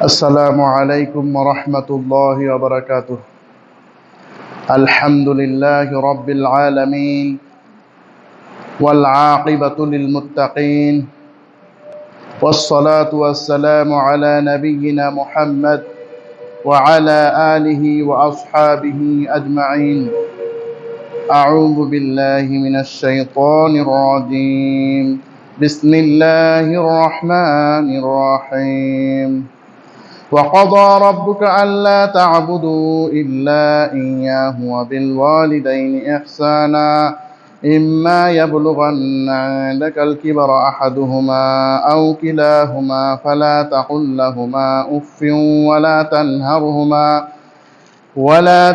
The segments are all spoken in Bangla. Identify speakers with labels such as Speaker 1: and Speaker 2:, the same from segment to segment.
Speaker 1: السلام عليكم ورحمة الله وبركاته. الحمد لله رب العالمين والعاقبة للمتقين والصلاة والسلام على نبينا محمد وعلى آله وأصحابه أجمعين. أعوذ بالله من الشيطان الرجيم. بسم الله الرحمن الرحيم. وقضى ربك ألا تعبدوا إلا إياه وبالوالدين إحسانا إما يبلغن عندك الكبر أحدهما أو كلاهما فلا تقل لهما أف ولا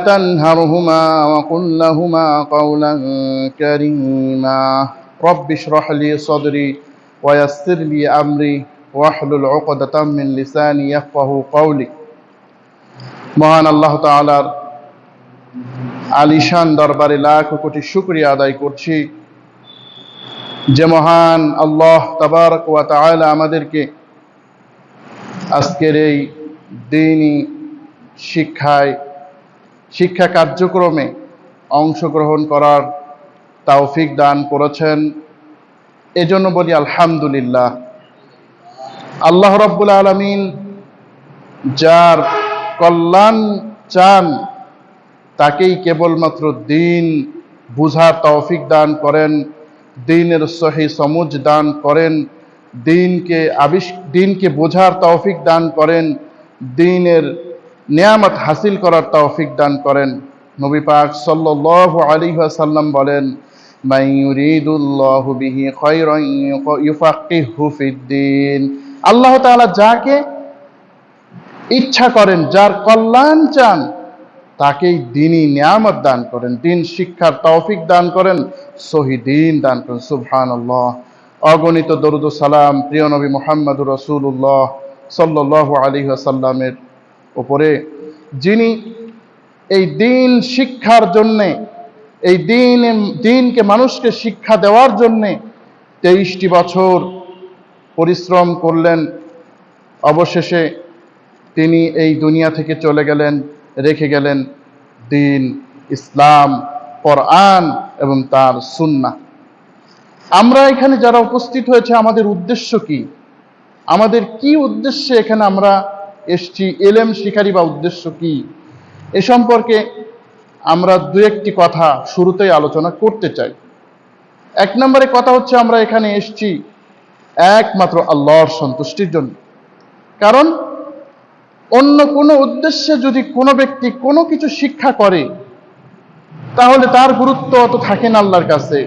Speaker 1: تنهرهما وقل لهما قولا كريما. رب اشرح لي صدري ويسر لي أمري ওয়াহলুল উকদাতাম মিন লিসানি ইয়াফকাহু কওলি। মহান আল্লাহ তাআলার আলিশান দরবারে লাখ কোটি শুকরিয়া আদায় করছি যে মহান আল্লাহ তাবারক ওয়া তাআলা আমাদেরকে আজকের এই দ্বীনি শিক্ষা কার্যক্রমে অংশগ্রহণ করার তৌফিক দান করেছেন। এজন্য বলি আলহামদুলিল্লাহ। আল্লাহ রাব্বুল আলামিন যার কল্যাণ চান তাকেই কেবলমাত্র দ্বীন বুঝার তৌফিক দান করেন, দ্বীনের সহি সমুজ দান করেন, দ্বীনকে বোঝার তৌফিক দান করেন, দ্বীনের নিয়ামত হাসিল করার তৌফিক দান করেন। নবী পাক সাল্লাল্লাহু আলাইহি ওয়াসাল্লাম বলেন, মান ইউরিদুল্লাহু বিহি খায়রান ইউফাক্কিহু ফিদ্দীন। আল্লাহ তাআলা যাকে ইচ্ছা করেন, যার কল্যাণ চান, তাকেই দ্বীনি নিয়ামত দান করেন, দ্বীন শিক্ষার তৌফিক দান করেন, সহি দ্বীন দান করেন। সুবহানাল্লাহ। অগণিত দরুদ ও সালাম প্রিয় নবী মুহাম্মদুর রাসূলুল্লাহ সাল্লাল্লাহু আলাইহি ওয়াসাল্লামের উপরে, যিনি এই দ্বীন শিক্ষার জন্যে, এই দ্বীনকে মানুষকে শিক্ষা দেওয়ার জন্যে 23টি বছর পরিশ্রম করলেন। অবশেষে তিনি এই দুনিয়া থেকে চলে গেলেন, রেখে গেলেন দ্বীন, ইসলাম, কোরআন এবং তার সুন্নাহ। আমরা এখানে যারা উপস্থিত হয়েছে, আমাদের উদ্দেশ্য কি? আমাদের কি উদ্দেশ্যে এখানে আমরা এসেছি? ইলম শিকারী বা উদ্দেশ্য কি? এ সম্পর্কে আমরা দু একটি কথা শুরুতেই আলোচনা করতে চাই। এক নম্বরে কথা হচ্ছে, আমরা এখানে এসেছি একমাত্র আল্লাহর সন্তুষ্টির জন্য। কারণ অন্য কোনো উদ্দেশ্যে যদি কোনো ব্যক্তি কোনো কিছু শিক্ষা করে, তাহলে তার গুরুত্ব অত থাকে না আল্লাহর কাছে।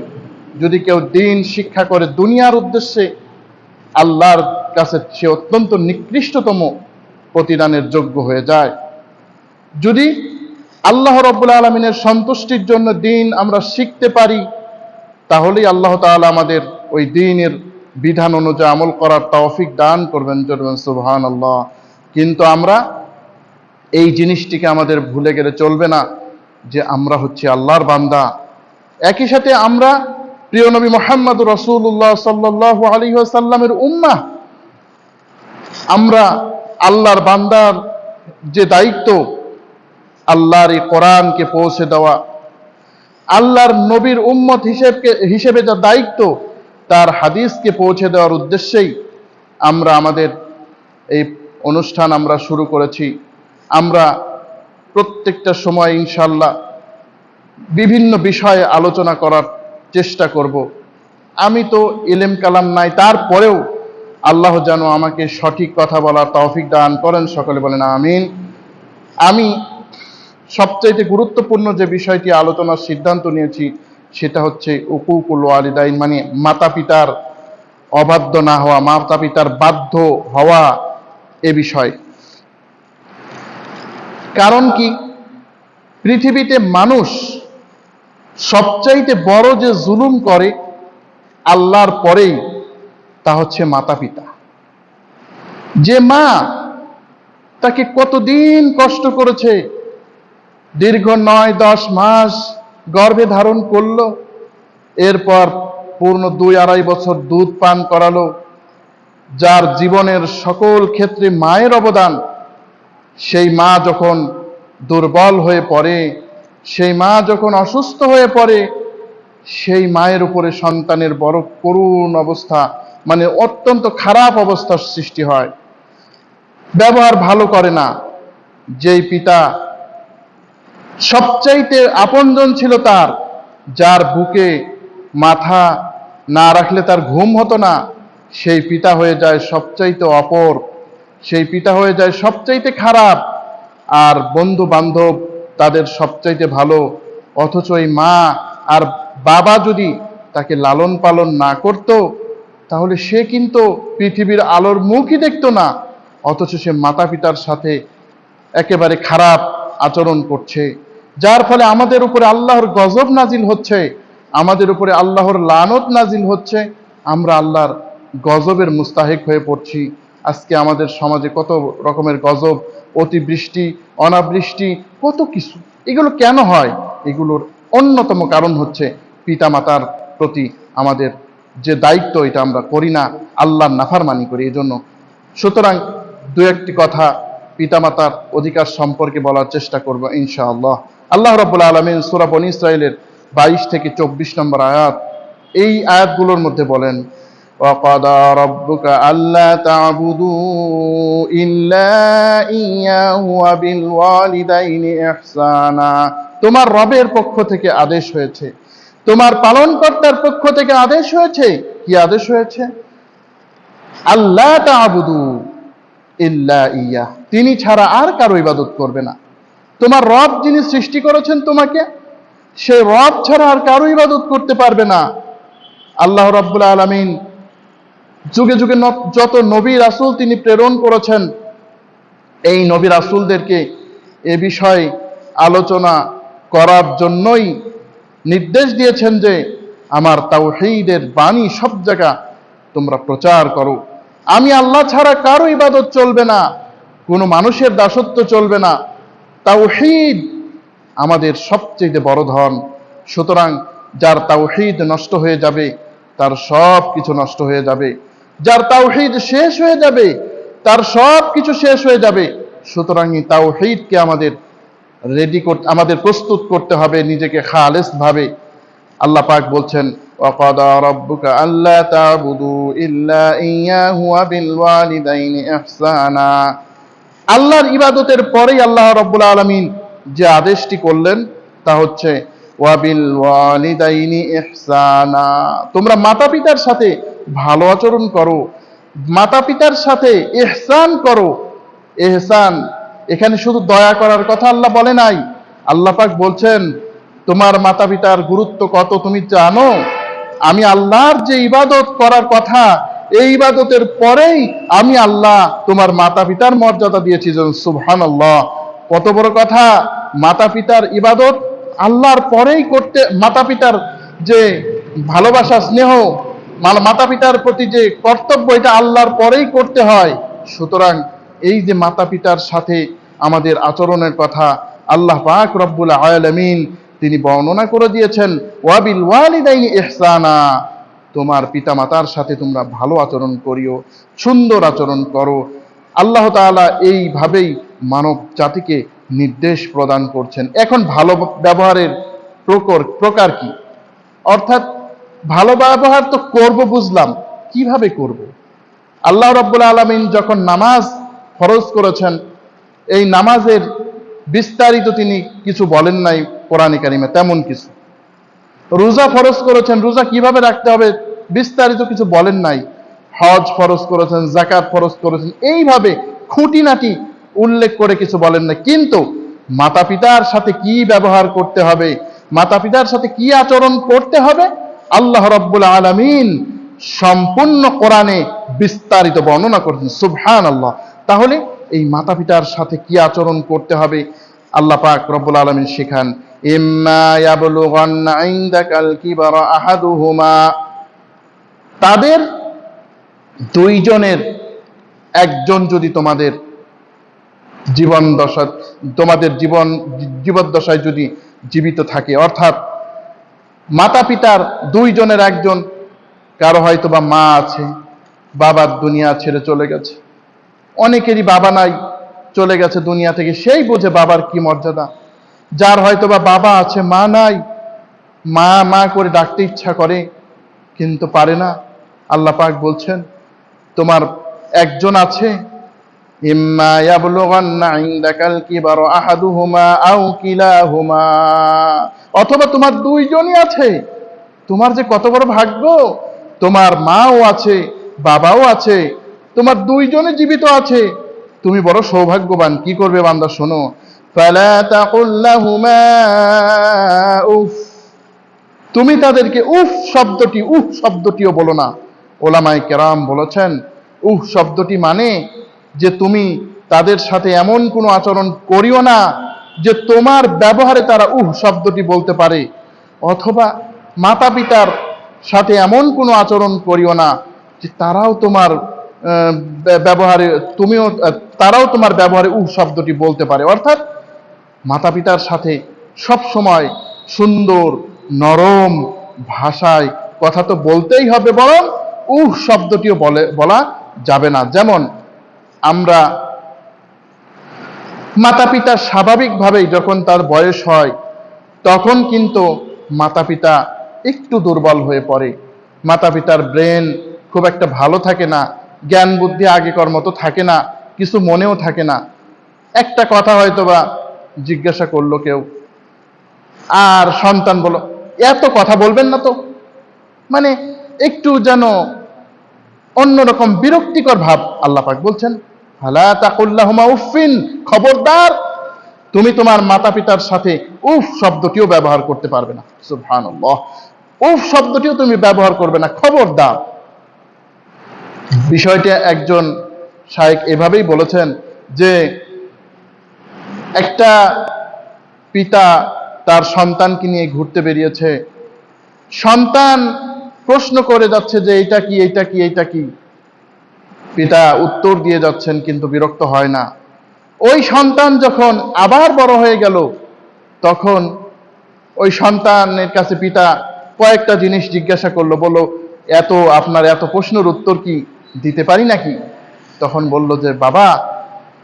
Speaker 1: যদি কেউ দ্বীন শিক্ষা করে দুনিয়ার উদ্দেশ্যে, আল্লাহর কাছে সে অত্যন্ত নিকৃষ্টতম প্রতিদানের যোগ্য হয়ে যায়। যদি আল্লাহ রাব্বুল আলামিনের সন্তুষ্টির জন্য দ্বীন আমরা শিখতে পারি, তাহলেই আল্লাহ তাআলা আমাদের ওই দ্বীনের বিধান অনুযায়ী আমল করার তৌফিক দান করবেন। সুবহানাল্লাহ। কিন্তু আমরা এই জিনিসটিকে আমাদের ভুলে গেলে চলবে না যে আমরা হচ্ছে আল্লাহর বান্দা। একই সাথে আমরা প্রিয় নবী মুহাম্মদুর রাসূলুল্লাহ সাল্লাল্লাহু আলাইহি ওয়াসাল্লামের উম্মাহ। আমরা আল্লাহর বান্দার যে দায়িত্ব, আল্লাহর এই কোরআনকে পৌঁছে দেওয়া, আল্লাহর নবীর উম্মত হিসেবে যা দায়িত্ব, তার হাদিসকে পৌঁছে দেওয়ার উদ্দেশ্যেই আমরা আমাদের এই অনুষ্ঠান আমরা শুরু করেছি। আমরা প্রত্যেকটা সময় ইনশাআল্লাহ বিভিন্ন বিষয়ে আলোচনা করার চেষ্টা করব। আমি তো ইলম কালাম নাই, তারপরেও আল্লাহ যেন আমাকে সঠিক কথা বলার তৌফিক দান করেন। সকলে বলেন আমিন। আমি সবচাইতে গুরুত্বপূর্ণ যে বিষয়টি আলোচনার সিদ্ধান্ত নিয়েছি, সেটা হচ্ছে উকুকুল ওয়ালিদাইন, মানে মাতা পিতার অবাধ্য না হওয়া, মাতা পিতার বাধ্য হওয়া, এ বিষয়। কারণ কি, পৃথিবীতে মানুষ সবচাইতে বড় যে জুলুম করে আল্লাহর পরেই, তা হচ্ছে মাতা পিতা। যে মা তাকে কতদিন কষ্ট করেছে, দীর্ঘ 9-10 মাস গর্ভে ধারণ করলো, এরপর পূর্ণ 2-2.5 বছর দুধ পান করালো, যার জীবনের সকল ক্ষেত্রে মায়ের অবদান, সেই মা যখন দুর্বল হয়ে পড়ে, সেই মা যখন অসুস্থ হয়ে পড়ে, সেই মায়ের উপরে সন্তানের বড় করুণ অবস্থা, মানে অত্যন্ত খারাপ অবস্থার সৃষ্টি হয়। ব্যবহার ভালো করে না। যেই পিতা সবচাইতে আপনজন ছিল তার, যার বুকে মাথা না রাখলে তার ঘুম হতো না, সেই পিতা হয়ে যায় সবচাইতে অপর, সেই পিতা হয়ে যায় সবচাইতে খারাপ। আর বন্ধু বান্ধব তাদের সবচাইতে ভালো। অথচ এই মা আর বাবা যদি তাকে লালন পালন না করত, তাহলে সে কিন্তু পৃথিবীর আলোর মুখই দেখতো না। অথচ সে মাতা পিতার সাথে একেবারে খারাপ আচরণ করছে, যার ফলে আমাদের উপরে আল্লাহর গজব নাজিল হচ্ছে, আমাদের উপরে আল্লাহর লানত নাজিল হচ্ছে, আমরা আল্লাহর গজবের মুস্তাহিক হয়ে পড়ছি। আজকে আমাদের সমাজে কত রকমের গজব, অতিবৃষ্টি, অনাবৃষ্টি, কত কিছু। এগুলো কেন হয়? এগুলোর অন্যতম কারণ হচ্ছে পিতামাতার প্রতি আমাদের যে দায়িত্ব, এটা আমরা করি না, আল্লাহর নাফরমানি করি এজন্য। সুতরাং দু একটি কথা পিতামাতার অধিকার সম্পর্কে বলার চেষ্টা করব ইনশাআল্লাহ। আল্লাহ রাব্বুল আলামিন সূরা বনী ইসরাঈলের 22 থেকে 24 নম্বর আয়াত, এই আয়াতগুলোর মধ্যে বলেন, وَقَضَى رَبُّكَ أَلَّا تَعْبُدُوا إِلَّا إِيَّاهُ وَبِالْوَالِدَيْنِ إِحْسَانًا। তোমার রবের পক্ষ থেকে আদেশ হয়েছে, তোমার পালনকর্তার পক্ষ থেকে আদেশ হয়েছে। কি আদেশ হয়েছে? আল্লাহ তা'বুদু ইল্লা ইয়্যাহ, তিনি ছাড়া আর কারো ইবাদত করবে না। তোমার রব যিনি সৃষ্টি করেছেন তোমাকে, সে রব ছাড়া আর কারো ইবাদত করতে পারবে না। আল্লাহ রাব্বুল আলামিন যুগে যুগে যত নবী রাসূল তিনি প্রেরণ করেছেন, এই নবী রাসূলদেরকে এ বিষয়ে আলোচনা করার জন্যই নির্দেশ দিয়েছেন যে আমার তাওহীদের বাণী সব জায়গা তোমরা প্রচার করো। আমি আল্লাহ ছাড়া কারো ইবাদত চলবে না, কোনো মানুষের দাসত্ব চলবে না। তাওহীদ আমাদের সবচেয়ে বড় ধন। সুতরাং যার তাওহীদ নষ্ট হয়ে যাবে, তার সব কিছু নষ্ট হয়ে যাবে। যার তাওহীদ শেষ হয়ে যাবে, তার সব কিছু শেষ হয়ে যাবে। সুতরাং এই তাওহীদকে আমাদের প্রস্তুত করতে হবে নিজেকে খালেস ভাবে। আল্লাহ পাক বলছেন, وَقَضَى رَبُّكَ أَلَّا تَعْبُدُوا إِلَّا إِيَّاهُ وَبِالْوَالِدَيْنِ إِحْسَانًا। আল্লাহর ইবাদতের পরেই আল্লাহ রাব্বুল আলামিন যে আদেশটি করলেন তা হচ্ছে ওয়াবিল ওয়ালিদাইনি ইহসানা, তোমরা মাতা পিতার সাথে ভালো আচরণ করো, মাতা পিতার সাথে ইহসান করো। ইহসান এখানে শুধু দয়া করার কথা আল্লাহ বলে নাই। আল্লাহ পাক বলছেন, তোমার মাতা পিতার গুরুত্ব কত তুমি জানো? আমি আল্লাহর যে ইবাদত করার কথা, এই ইবাদতের পরেই আমি আল্লাহ তোমার মাতা পিতার মর্যাদা দিয়েছি। সুবহানাল্লাহ, কত বড় কথা! মাতা পিতার ইবাদত আল্লাহর পরেই করতে, মাতা পিতার যে ভালোবাসা স্নেহ, মাতা পিতার প্রতি যে কর্তব্য, এটা আল্লাহর পরেই করতে হয়। সুতরাং এই যে মাতা পিতার সাথে আমাদের আচরণের কথা আল্লাহ পাক রব্বুল আলামিন তিনি বর্ণনা করে দিয়েছেন, ওয়াবিল ওয়ালিদাইনি ইহসানা, তোমার পিতামাতার সাথে তোমরা ভালো আচরণ করিও, সুন্দর আচরণ করো। আল্লাহ তাআলা এইভাবেই মানব জাতিকে নির্দেশ প্রদান করছেন। এখন ভালো ব্যবহারের প্রকার কি? অর্থাৎ ভালো ব্যবহার তো করব, বুঝলাম, কিভাবে করব? আল্লাহ রাব্বুল আলামিন যখন নামাজ ফরজ করেছেন, এই নামাজের বিস্তারিত তিনি কিছু বলেন নাই কোরআনে কারিমে, তেমন কিছু। রোজা ফরজ করেছেন, রোজা কিভাবে রাখতে হবে বিস্তারিত কিছু বলেন নাই। হজ ফরজ করেছেন, যাকাত ফরজ করেছেন, এইভাবে খুঁটিনাটি উল্লেখ করে কিছু বলেন নাই। কিন্তু মাতা পিতার সাথে কি ব্যবহার করতে হবে, মাতা পিতার সাথে কি আচরণ করতে হবে, আল্লাহ রাব্বুল আলামিন সম্পূর্ণ কোরআনে বিস্তারিত বর্ণনা করেছেন। সুবহানাল্লাহ। তাহলে এই মাতা পিতার সাথে কি আচরণ করতে হবে আল্লাহ পাক রব্বুল আলামিন শেখান, ইম্মা ইয়াবলুগান্না ইনদাকাল কিবারা আহাদুহুমা, তাদের দুইজনের একজন যদি তোমাদের জীবদ্দশায় যদি জীবিত থাকে, অর্থাৎ মাতা পিতার দুইজনের একজন, কারো হয়তো বা মা আছে, বাবার দুনিয়া ছেড়ে চলে গেছে। অনেকেরই বাবা নাই, চলে গেছে দুনিয়া থেকে, সেই বোঝে বাবার কি মর্যাদা। যার হয়তো বা বাবা আছে, মা নাই, মা মা করে ডাকতে ইচ্ছা করে কিন্তু পারে না। আল্লাহ পাক বলছেন তোমার একজন আছে, ইম্মা ইয়াবলুগান্না ইনদাকাল কিবারা আহাদুহুমা আও কিলাহুমা, অথবা তোমার দুইজনই আছে। তোমার যে কত বড় ভাগ্য, তোমার মাও আছে, বাবাও আছে, তোমার দুইজনে জীবিত আছে, তুমি বড় সৌভাগ্যবান। কি করবে বান্দা শোনো, ফালা তাকুল লাহুমা উফ, তুমি তাদেরকে উফ শব্দটিও বলো না। ওলামায়ে কেরাম বলেছেন উফ শব্দটি মানে যে তুমি তাদের সাথে এমন কোনো আচরণ করিও না যে তোমার ব্যবহারে তারা উফ শব্দটি বলতে পারে, অথবা মাতা পিতার সাথে এমন কোনো আচরণ করিও না যে তারাও তোমার ব্যবহারে তারাও তোমার ব্যবহারে উফ শব্দটি বলতে পারে। অর্থাৎ মাতা পিতার সাথে সব সময় সুন্দর নরম ভাষায় কথা তো বলতেই হবে, বরং উহ শব্দটিও বলা যাবে না। যেমন আমরা মাতা পিতা স্বাভাবিকভাবেই যখন তার বয়স হয় তখন কিন্তু মাতা পিতা একটু দুর্বল হয়ে পড়ে, মাতা পিতার ব্রেন খুব একটা ভালো থাকে না, জ্ঞান বুদ্ধি আগেকার মতো থাকে না, কিছু মনেও থাকে না। একটা কথা হয়তোবা জিজ্ঞাসা করলো কেউ, আর সন্তান বলো এত কথা বলবেন না তো, মানে একটু যেন অন্যরকম বিরক্তিকর ভাব। আল্লাহ পাক বলছেন ফালা তাকুল লাহুমা উফিন, খবরদার তুমি তোমার মাতা পিতার সাথে উফ শব্দটিও ব্যবহার করতে পারবে না। সুবহানাল্লাহ, উফ শব্দটিও তুমি ব্যবহার করবে না, খবরদার। বিষয়টা একজন শায়েখ এভাবেই বলেছেন যে একটা পিতা তার সন্তানকে নিয়ে ঘুরতে বেরিয়েছে, সন্তান প্রশ্ন করে যাচ্ছে যে এটা কি এটা কি এটা কি, পিতা উত্তর দিয়ে যাচ্ছেন কিন্তু বিরক্ত হয় না। ওই সন্তান যখন আবার বড় হয়ে গেল তখন ওই সন্তানের কাছে পিতা কয়েকটা জিনিস জিজ্ঞাসা করলো, বলল আপনার এত প্রশ্নের উত্তর কি দিতে পারি নাকি? তখন বলল যে বাবা,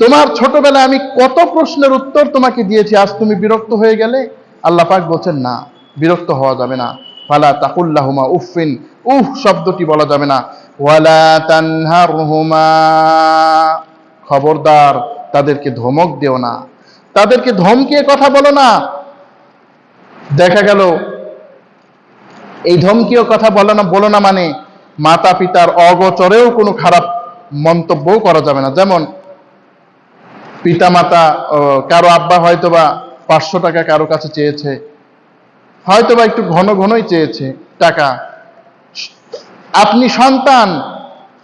Speaker 1: তোমার ছোটবেলায় আমি কত প্রশ্নের উত্তর তোমাকে দিয়েছি, আজ তুমি বিরক্ত হয়ে গেলে? আল্লাহ পাক বলছেন না, বিরক্ত হওয়া যাবে না। ফালা তাকুল লাহুমা উফিন, উফ শব্দটি বলা যাবে না। ওয়ালা তানহারহুমা, খবরদার তাদেরকে ধমক দিও না, তাদেরকে ধমকিয়ে কথা বলো না। দেখা গেল এই ধমকিও কথা বলো না মানে মাতা পিতার অগোচরেও কোনো খারাপ মন্তব্যও করা যাবে না। যেমন পিতা মাতা, কারো আব্বা হয়তোবা 500 টাকা কারো কাছে চেয়েছে, হয়তোবা একটু ঘন ঘনই চেয়েছে টাকা, আপনি সন্তান,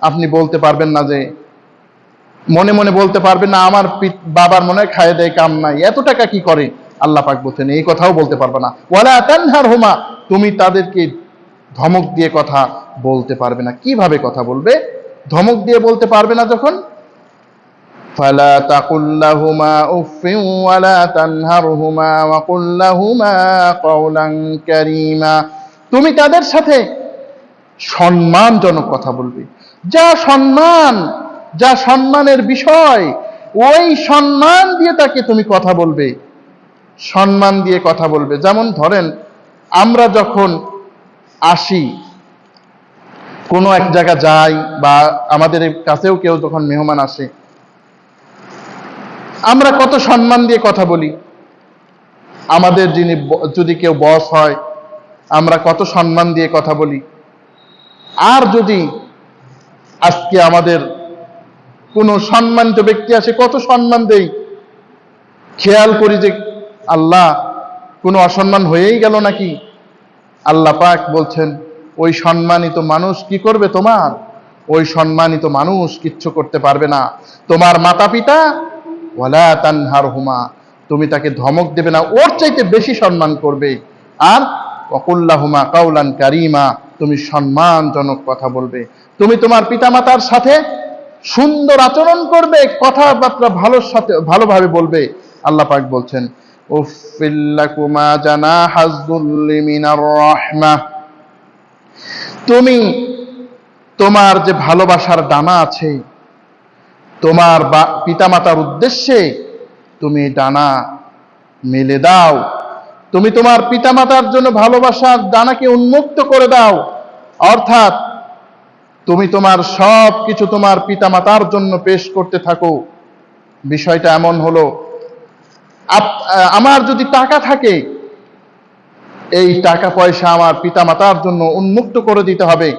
Speaker 1: আপনি বলতে পারবেন না যে, মনে মনে বলতে পারবেন না আমার বাবার মনে হয় খায় দেয় কাম নাই, এত টাকা কি করে? আল্লাহ পাক বলছেন এই কথাও বলতে পারবে না। ওয়ালা তানহারহুমা, তুমি তাদেরকে ধমক দিয়ে কথা বলতে পারবে না। কিভাবে কথা বলবে? ধমক দিয়ে বলতে পারবে না যখন, ফালা তাকুল লাহুমা উফিন ওয়ালা তানহারহুমা ওয়া কুল লাহুমা কাওলান কারীমা, তুমি তাদের সাথে সম্মানজনক কথা বলবে। যা সম্মানের বিষয়, ওই সম্মান দিয়ে তাকে তুমি কথা বলবে, সম্মান দিয়ে কথা বলবে। যেমন ধরেন আমরা যখন আসি, কোনো এক জায়গা যাই, বা আমাদের কাছেও কেউ যখন মেহমান আসে, আমরা কত সম্মান দিয়ে কথা বলি। আমাদের যদি কেউ বস হয়, আমরা কত সম্মান দিয়ে কথা বলি। আর যদি আজকে আমাদের কোনো সম্মানিত ব্যক্তি আসে, কত সম্মান দেই, খেয়াল করি যে আল্লাহ কোনো অসম্মান হয়েই গেল নাকি। আল্লাহ পাক বলছেন ওই সম্মানিত মানুষ কি করবে? তোমার ওই সম্মানিত মানুষ কিচ্ছু করতে পারবে না। তোমার মাতা পিতা, ওয়ালা তানহারহুমা, তুমি তাকে ধমক দেবে না, ওর চাইতে বেশি সম্মান করবে। আর ওয়াকুল লাহুমা কাওলান কারীমা, তুমি সম্মানজনক কথা বলবে। তুমি তোমার পিতামাতার সাথে সুন্দর আচরণ করবে, কথাবার্তা ভালোভাবে বলবে। আল্লাহ পাক বলছেন উফিল লাকুমা জানাহাজ যুল্লি মিনার রাহমাহ, তোমার যে ভালোবাসার ডানা আছে, তোমার পিতামাতার উদ্দেশ্যে তুমি ডানা মেলে দাও। তুমি তোমার পিতামাতার জন্য ভালোবাসার ডানাকে উন্মুক্ত করে দাও। অর্থাৎ তুমি তোমার সব কিছু তোমার পিতামাতার জন্য পেশ করতে থাকো। বিষয়টা এমন হলো, আমার যদি টাকা থাকে, এই টাকা পয়সা আমার পিতামাতার জন্য উন্মুক্ত করে দিতে হবে।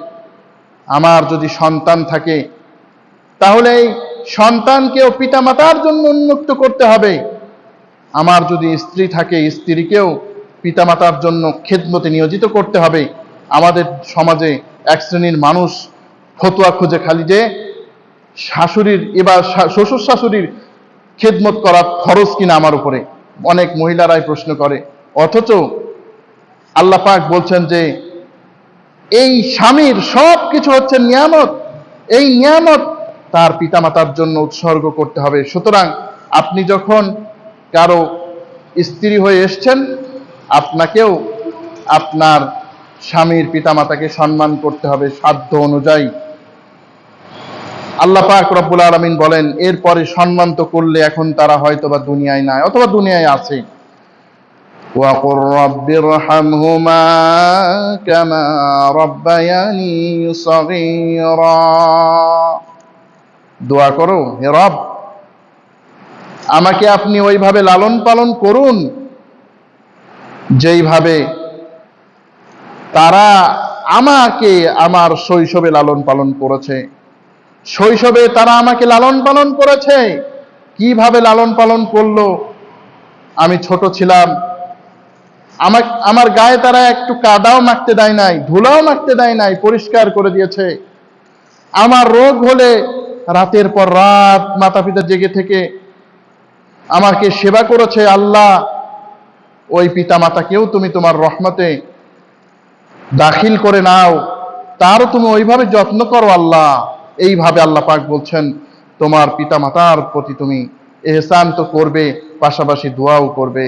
Speaker 1: আমার যদি সন্তান থাকে, তাহলে এই সন্তানকেও পিতামাতার জন্য উন্মুক্ত করতে হবে। আমার যদি স্ত্রী থাকে, স্ত্রীকেও পিতামাতার জন্য খেদমতে নিয়োজিত করতে হবে। আমাদের সমাজে এক শ্রেণীর মানুষ ফতুয়া খুঁজে খালি যে শাশুড়ির এবার শ্বশুর শাশুড়ির খেদমত করা ফরজ কিনা আমার উপরে, অনেক মহিলারাই প্রশ্ন করে। অথচ আল্লাহ পাক বলছেন যে এই স্বামীর সব কিছু হচ্ছে নিয়ামত, এই নিয়ামত তার পিতামাতার জন্য উৎসর্গ করতে হবে। সুতরাং আপনি যখন কারো স্ত্রী হয়ে এসছেন, আপনাকেও আপনার স্বামীর পিতামাতাকে সম্মান করতে হবে সাধ্য অনুযায়ী। আল্লাহ পাক রব্বুল আলামিন বলেন, এরপরে সম্মান তো করলে এখন তারা হয়তোবা দুনিয়ায় নাই, অথবা দুনিয়ায় আছে। وَقُلْ رَبِّ ارْحَمْهُمَا كَمَا رَبَّيَانِي صَغِيرًا। দোয়া করো, হে রব, আমাকে আপনি ওইভাবে লালন পালন করুন যেইভাবে তারা আমাকে আমার শৈশবে লালন পালন করেছে। শৈশবে তারা আমাকে লালন পালন করেছে। কিভাবে লালন পালন করলো? আমি ছোট ছিলাম, আমার গায়ে তারা একটু কাদাও মাখতে দেয় নাই, ধুলাও মাখতে দেয় নাই, পরিষ্কার করে দিয়েছে। আমার রোগ হলে রাতের পর রাত মাতা পিতা জেগে থেকে আমাকে সেবা করেছে। আল্লাহ, ওই পিতা মাতাকেও তুমি তোমার রহমতে দাখিল করে নাও, তারও তুমি ওইভাবে যত্ন করো আল্লাহ। এইভাবে আল্লাহ পাক বলছেন, তোমার পিতা মাতার প্রতি তুমি ইহসান তো করবে, পাশাপাশি দোয়াও করবে।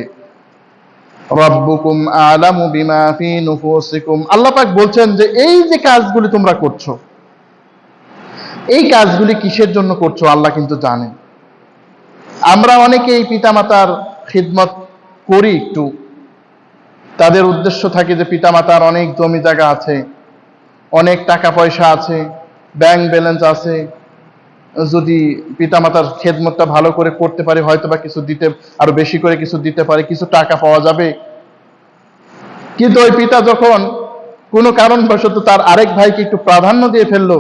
Speaker 1: রব্বুকুম আলামু বিমা ফি নুফুসিকুম। আল্লাহ পাক বলছেন যে এই যে কাজগুলি তোমরা করছো, এই কাজগুলি কিসের জন্য করছো আল্লাহ কিন্তু জানেন। আমরা অনেকেই পিতামাতার খিদমত করি একটু, তাদের উদ্দেশ্য থাকে যে পিতামাতার অনেক জমি জায়গা আছে, অনেক টাকা পয়সা আছে, ব্যাংক ব্যালেন্স আছে, যদি পিতামাতার খেদমতটা ভালো করে করতে পারে হয়তোবা কিছু দিতে, আরো বেশি করে কিছু দিতে পারে, কিছু টাকা পাওয়া যাবে। কিন্তু ওই পিতা যখন কোনো কারণবশত তার আরেক ভাইকে একটু প্রাধান্য দিয়ে ফেললো,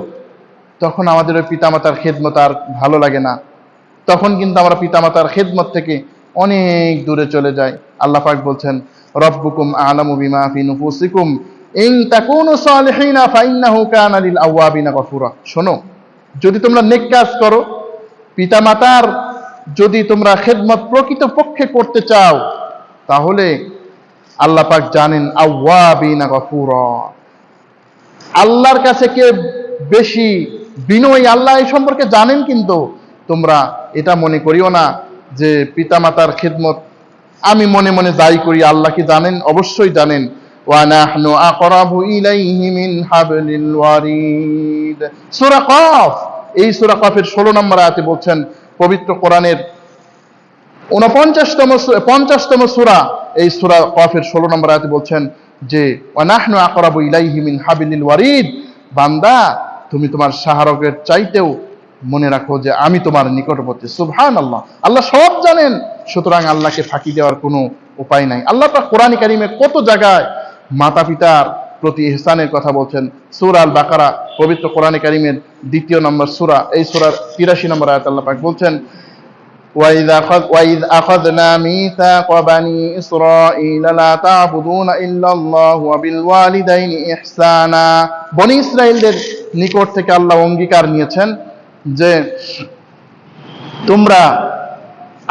Speaker 1: তখন আমাদের ওই পিতামাতার খেদমত আর ভালো লাগে না। তখন কিন্তু আমরা পিতামাতার খেদমত থেকে অনেক দূরে চলে যাই। আল্লাহ পাক বলছেন, রব্বুকুম আলামু বিমা ফি নুফুসিকুম ইন তাকুনু সালিহিনা ফাইন্নাহু কানা লিল আওয়াবিনা গফুরা। শোনো, যদি তোমরা নেক কাজ করো, পিতামাতার যদি তোমরা খেদমত প্রকৃতপক্ষে করতে চাও, তাহলে আল্লাহ পাক জানেন আওয়াবিনা গফুরা, আল্লাহর কাছে কে বেশি বিনয়ী আল্লাহ এই সম্পর্কে জানেন। কিন্তু তোমরা এটা মনে করিও না যে পিতামাতার খেদমত আমি মনে মনে যাই করি, আল্লাহ কি জানেন? অবশ্যই জানেন। ওয়া নাহনু আকরাবু ইলাইহি মিন হাবলিল ওয়ারিদ। সূরা কফ, এই সূরা কফের 16 নম্বর আয়াতে বলছেন, পবিত্র কোরআনের 50তম সূরা, এই সূরা কফের 16 নম্বর আয়াতে বলছেন যে ওয়া নাহনু আকরাবু ইলাইহি মিন হাবলিল ওয়ারিদ, বান্দা তুমি তোমার শাহরগের চাইতেও মনে রাখো যে আমি তোমার নিকটবর্তী। সুবহানাল্লাহ, আল্লাহ সব জানেন, সুতরাং আল্লাহকে ফাঁকি দেওয়ার কোনো উপায় নাই। আল্লাহ পাক কোরআন কারীমে কত জায়গায় মাতা পিতার প্রতি ইহসানের কথা বলছেন। সূরা আল বাকারা, পবিত্র কোরআন কারীমের 2 নম্বর সূরা, এই সূরার 83 নম্বর আয়াতে আল্লাহ পাক বলছেন, وَإِذْ أَخَذْنَا مِيثَاقَ بَنِي إِسْرَائِيلَ لَا تَعْبُدُونَ إِلَّا اللَّهَ وَبِالْوَالِدَيْنِ إِحْسَانًا। বনী ইসরাঈলদের নিকট থেকে আল্লাহ অঙ্গীকার নিয়েছেন যে তোমরা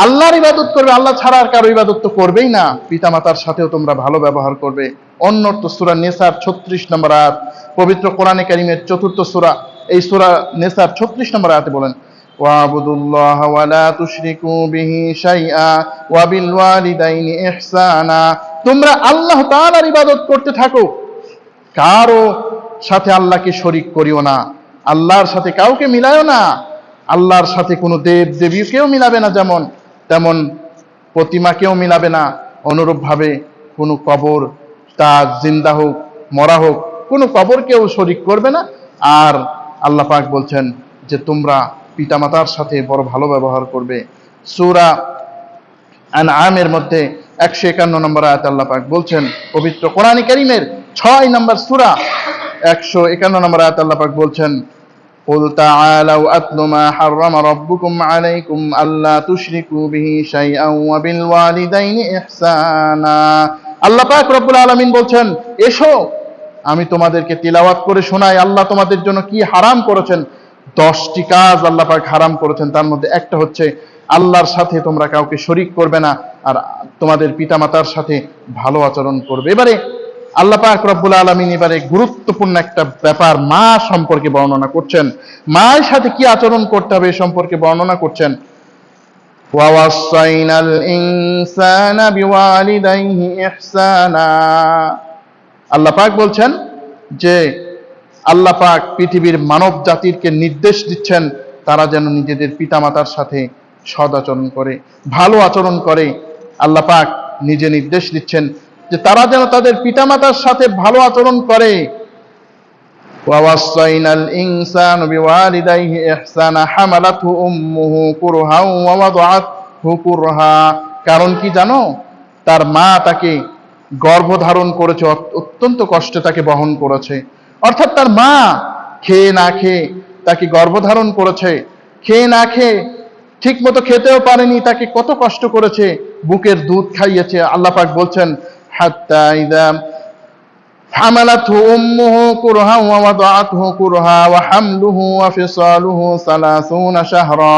Speaker 1: আল্লাহর ইবাদত করবে, আল্লাহ ছাড়া আর কারো ইবাদত তো করবেই না, পিতামাতার সাথেও তোমরা ভালো ব্যবহার করবে। অন্যত্র সূরা নেসার 36 নম্বর আয়াত, পবিত্র কোরআনে কারীমের 4th সূরা, এই সূরা নেসার 36 নম্বর আয়াতে বলেন, ওয়াবুদুল্লাহ ওয়া লা তুশরিকু বিহি শাইআ ওয়া বিল ওয়ালিদাইনি ইহসানা। তোমরা আল্লাহ তাআলার ইবাদত করতে থাকো, কারো সাথে আল্লাহকে শরীক করিও না। আল্লাহর সাথে কাউকে মিলায়ও না। আল্লাহর সাথে কোনো দেব দেবীকেও মিলাবে না, যেমন তেমন প্রতিমাকেও মিলাবে না। অনুরূপভাবে কোনো কবর, তা জিন্দা হোক মরা হোক, কোনো কবরকেও শরীক করবে না। আর আল্লাহ পাক বলছেন যে তোমরা পিতামাতার সাথে বড় ভালো ব্যবহার করবে। সূরা আনআমের মধ্যে 151 নম্বর আয়াতে আল্লাহ পাক বলছেন, পবিত্র কোরআন কারীমের 6 নম্বর সূরা 151 নম্বর আয়াতে আল্লাহ পাক বলছেন, قل تعالوا أتل ما حرم ربكم عليكم ألا تشركوا به شيئا وبالوالدين إحسانا। আল্লাহ পাক রব্বুল আলামিন বলছেন, এসো আমি তোমাদেরকে তিলাওয়াত করে শোনাই আল্লাহ তোমাদের জন্য কি হারাম করেছেন। 10টি কাজ আল্লাহ পাক হারাম করেছেন, তার মধ্যে একটা হচ্ছে আল্লাহর সাথে তোমরা কাউকে শরীক করবে না, আর তোমাদের পিতামাতার সাথে ভালো আচরণ করবে। এবারে আল্লাহ পাক রব্বুল আলামিন এবারে গুরুত্বপূর্ণ একটা ব্যাপার মা সম্পর্কে বর্ণনা করছেন। মায়ের সাথে কি আচরণ করতে হবে এ সম্পর্কে বর্ণনা করছেন। ওয়াওয়াসাইনাল ইনসানা বিওয়ালিদাইহি ইহসানা। আল্লাহ পাক বলছেন যে আল্লাহ পাক পৃথিবীর মানব জাতিকে নির্দেশ দিচ্ছেন তারা যেন নিজেদের পিতামাতার সাথে সদ আচরণ করে, ভালো আচরণ করে। আল্লাহ পাক নিজে নির্দেশ দিচ্ছেন যে তারা যেন তাদের পিতামাতার সাথে ভালো আচরণ করে। ওয়াওয়াসাইনাল ইনসানা বিওয়ালিদাইহি ইহসানা হামালাতহু উম্মুহু কুরহান ওয়া ওয়াদাআতহু কুরহা। কারণ কি জানো, তার মা তাকে গর্ভধারণ করেছে, অত্যন্ত কষ্টে তাকে বহন করেছে। অর্থাৎ তার মা খেয়ে না খেয়ে তাকে গর্ভধারণ করেছে, খেয়ে না খেয়ে ঠিক মতো খেতেও পারেনি, তাকে কত কষ্ট করেছে, বুকের দুধ খাইয়েছে। আল্লাহ পাক বলছেন হাত্তা ইযা হামালাতহু উম্মুহু কুরহা ওয়া ওয়াদাআতহু কুরহা ওয়া হামলুহু ওয়া ফিসালুহু 30 শাহরা।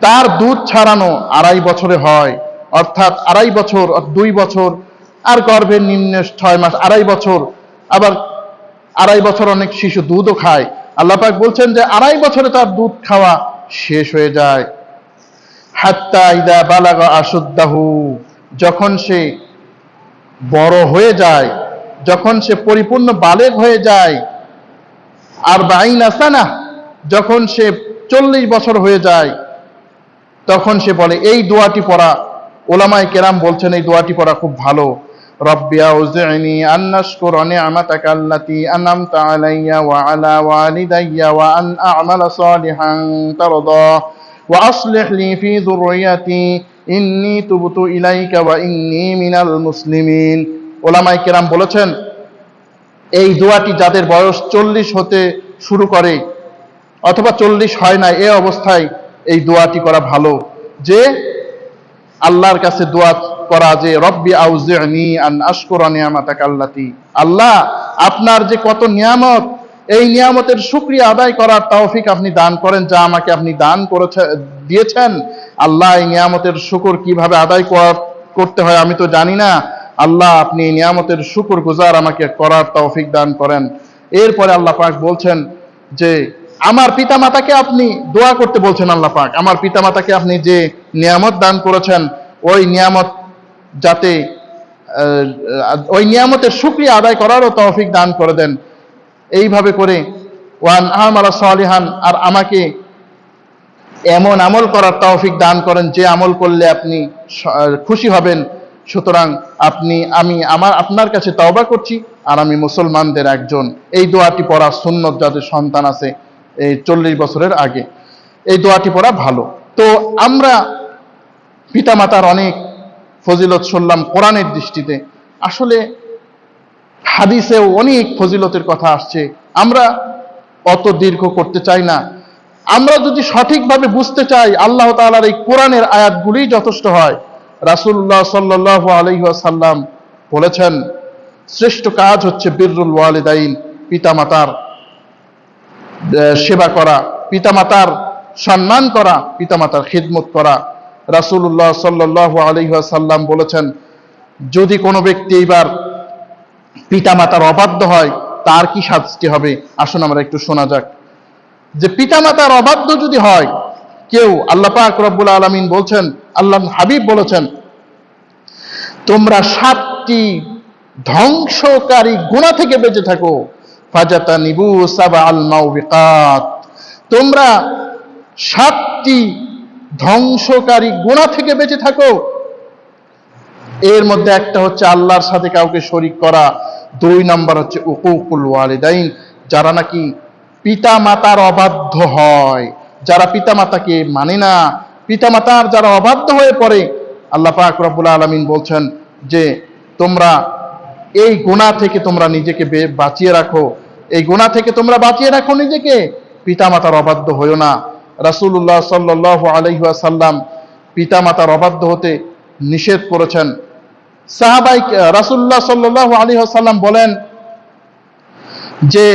Speaker 1: তার দুধ ছাড়ানো 2.5 বছরে হয়, অর্থাৎ 2.5 বছর, 2 বছর, আর গর্ভের নিম্নে 6 মাস, 2.5 বছর। আবার 2.5 বছর অনেক শিশু দুধও খায়। আল্লাহ পাক বলছেন যে 2.5 বছরে তার দুধ খাওয়া শেষ হয়ে যায়। হাত্তা ইযা বালাগা আশুদ্দাহু, যখন সে বড় হয়ে যায়, যখন সে পরিপূর্ণ বালেগ হয়ে যায়। আর 40 সানা, যখন সে 40 বছর হয়ে যায়, তখন সে বলে, এই দোয়াটি পড়া, ওলামায়ে কেরাম বলছেন এই দোয়াটি পড়া খুব ভালো। রব্বি আউজি'নি আন নাশকুরা নি'মাতাকা আল্লাতী আন'আমতা আলাইয়া ওয়া আলা ওয়ালিদাইয়া ওয়া আন আ'মালা সালিহান তারদা ওয়া আসলিহ লি ফি যুররিয়াতি ইন্নী তুবতু ইলাইকা ওয়া ইন্নী মিনাল মুসলিমিন। ওলামায়ে কেরাম বলেছেন এই দোয়াটি যাদের বয়স 40 হতে শুরু করে অথবা 40 হয় না, এই অবস্থায় এই দোয়াটি করা ভালো, যে আল্লাহর কাছে দোয়া করা যে রব্বি আউজি'নি আন আশকুরা নি'মাতাকা আল্লাতী, আল্লাহ আপনার যে কত নিয়ামত, এই নিয়ামতের শুকরিয়া আদায় করার তৌফিক আপনি দান করেন, যা আমাকে আপনি দান দিয়েছেন। আল্লাহ এই নিয়ামতের শুকর কিভাবে আদায় করতে হয় আমি তো জানি না, আল্লাহ আপনি এই নিয়ামতের শুকর গুজার আমাকে করার তৌফিক দান করেন। এরপরে আল্লাহ পাক বলছেন যে আমার পিতামাতাকে আপনি দোয়া করতে বলছেন। আল্লাহ পাক আমার পিতামাতাকে আপনি যে নিয়ামত দান করেছেন ওই নিয়ামত যাতে ওই নিয়ামতের শুকরিয়া আদায় করারও তৌফিক দান করে দেন। এইভাবে করে ওয়ান আমালা সালিহান, আর আমাকে এমন আমল করার তৌফিক দান করেন যে আমল করলে আপনি খুশি হবেন। সুতরাং আপনার কাছে তওবা করছি, আর আমি মুসলমানদের একজন। এই দোয়াটি পড়া সুন্নত, যাদের সন্তান আছে এই 40 বছরের আগে এই দোয়াটি পড়া ভালো। তো আমরা পিতামাতার অনেক ফজিলত শুনলাম কোরআনের দৃষ্টিতে, আসলে হাদিসেও অনেক ফজিলতের কথা আসছে, আমরা অত দীর্ঘ করতে চাই না। আমরা যদি সঠিকভাবে বুঝতে চাই আল্লাহ তাআলার এই কোরআনের আয়াতগুলোই যথেষ্ট হয়। রাসূলুল্লাহ সাল্লাল্লাহু আলাইহি ওয়াসাল্লাম বলেছেন শ্রেষ্ঠ কাজ হচ্ছে বিররুল ওয়ালিদাইন, পিতামাতার সেবা করা, পিতামাতার সম্মান করা, পিতামাতার খিদমত করা। রাসূলুল্লাহ সাল্লাল্লাহু আলাইহি ওয়াসাল্লাম বলেছেন যদি কোনো ব্যক্তি এবার পিতামাতার অবাধ্য হয় তার কি শাস্তি হবে। আসুন আমরা একটু শোনা যাক যে পিতামাতার অবাধ্য যদি হয় কেউ, আল্লাহ পাক রব্বুল আলামিন বলছেন, আল্লাহর হাবিব বলেছেন তোমরা 7টি ধ্বংসকারী গুনাহ থেকে বেঁচে থাকো। ফাজাতানিবু সাবআল মাউবিকাত, তোমরা 7টি ধ্বংসকারী গুনাহ থেকে বেঁচে থাকো। এর মধ্যে একটা হচ্ছে আল্লাহর সাথে কাউকে শরীক করা, 2 নম্বর হচ্ছে উকুকুল ওয়ালিদাইন, যারা নাকি পিতা মাতার অবাধ্য হয়, যারা পিতা মাতাকে মানে না, পিতা মাতার যারা অবাধ্য হয়ে পড়ে, আল্লাহ পাক রব্বুল আলামিন বলছেন যে তোমরা এই গুনাহ থেকে তোমরা নিজেকে বাঁচিয়ে রাখো, এই গুনাহ থেকে তোমরা বাঁচিয়ে রাখো নিজেকে, পিতা মাতার অবাধ্য হইও না। রাসূলুল্লাহ সাল্লাল্লাহু আলাইহি ওয়াসাল্লাম পিতা মাতার অবাধ্য হতে নিষেধ করেছেন। সাহাবাই রাসূলুল্লাহ সাল্লাল্লাহু আলাইহি ওয়াসাল্লাম বলেন যে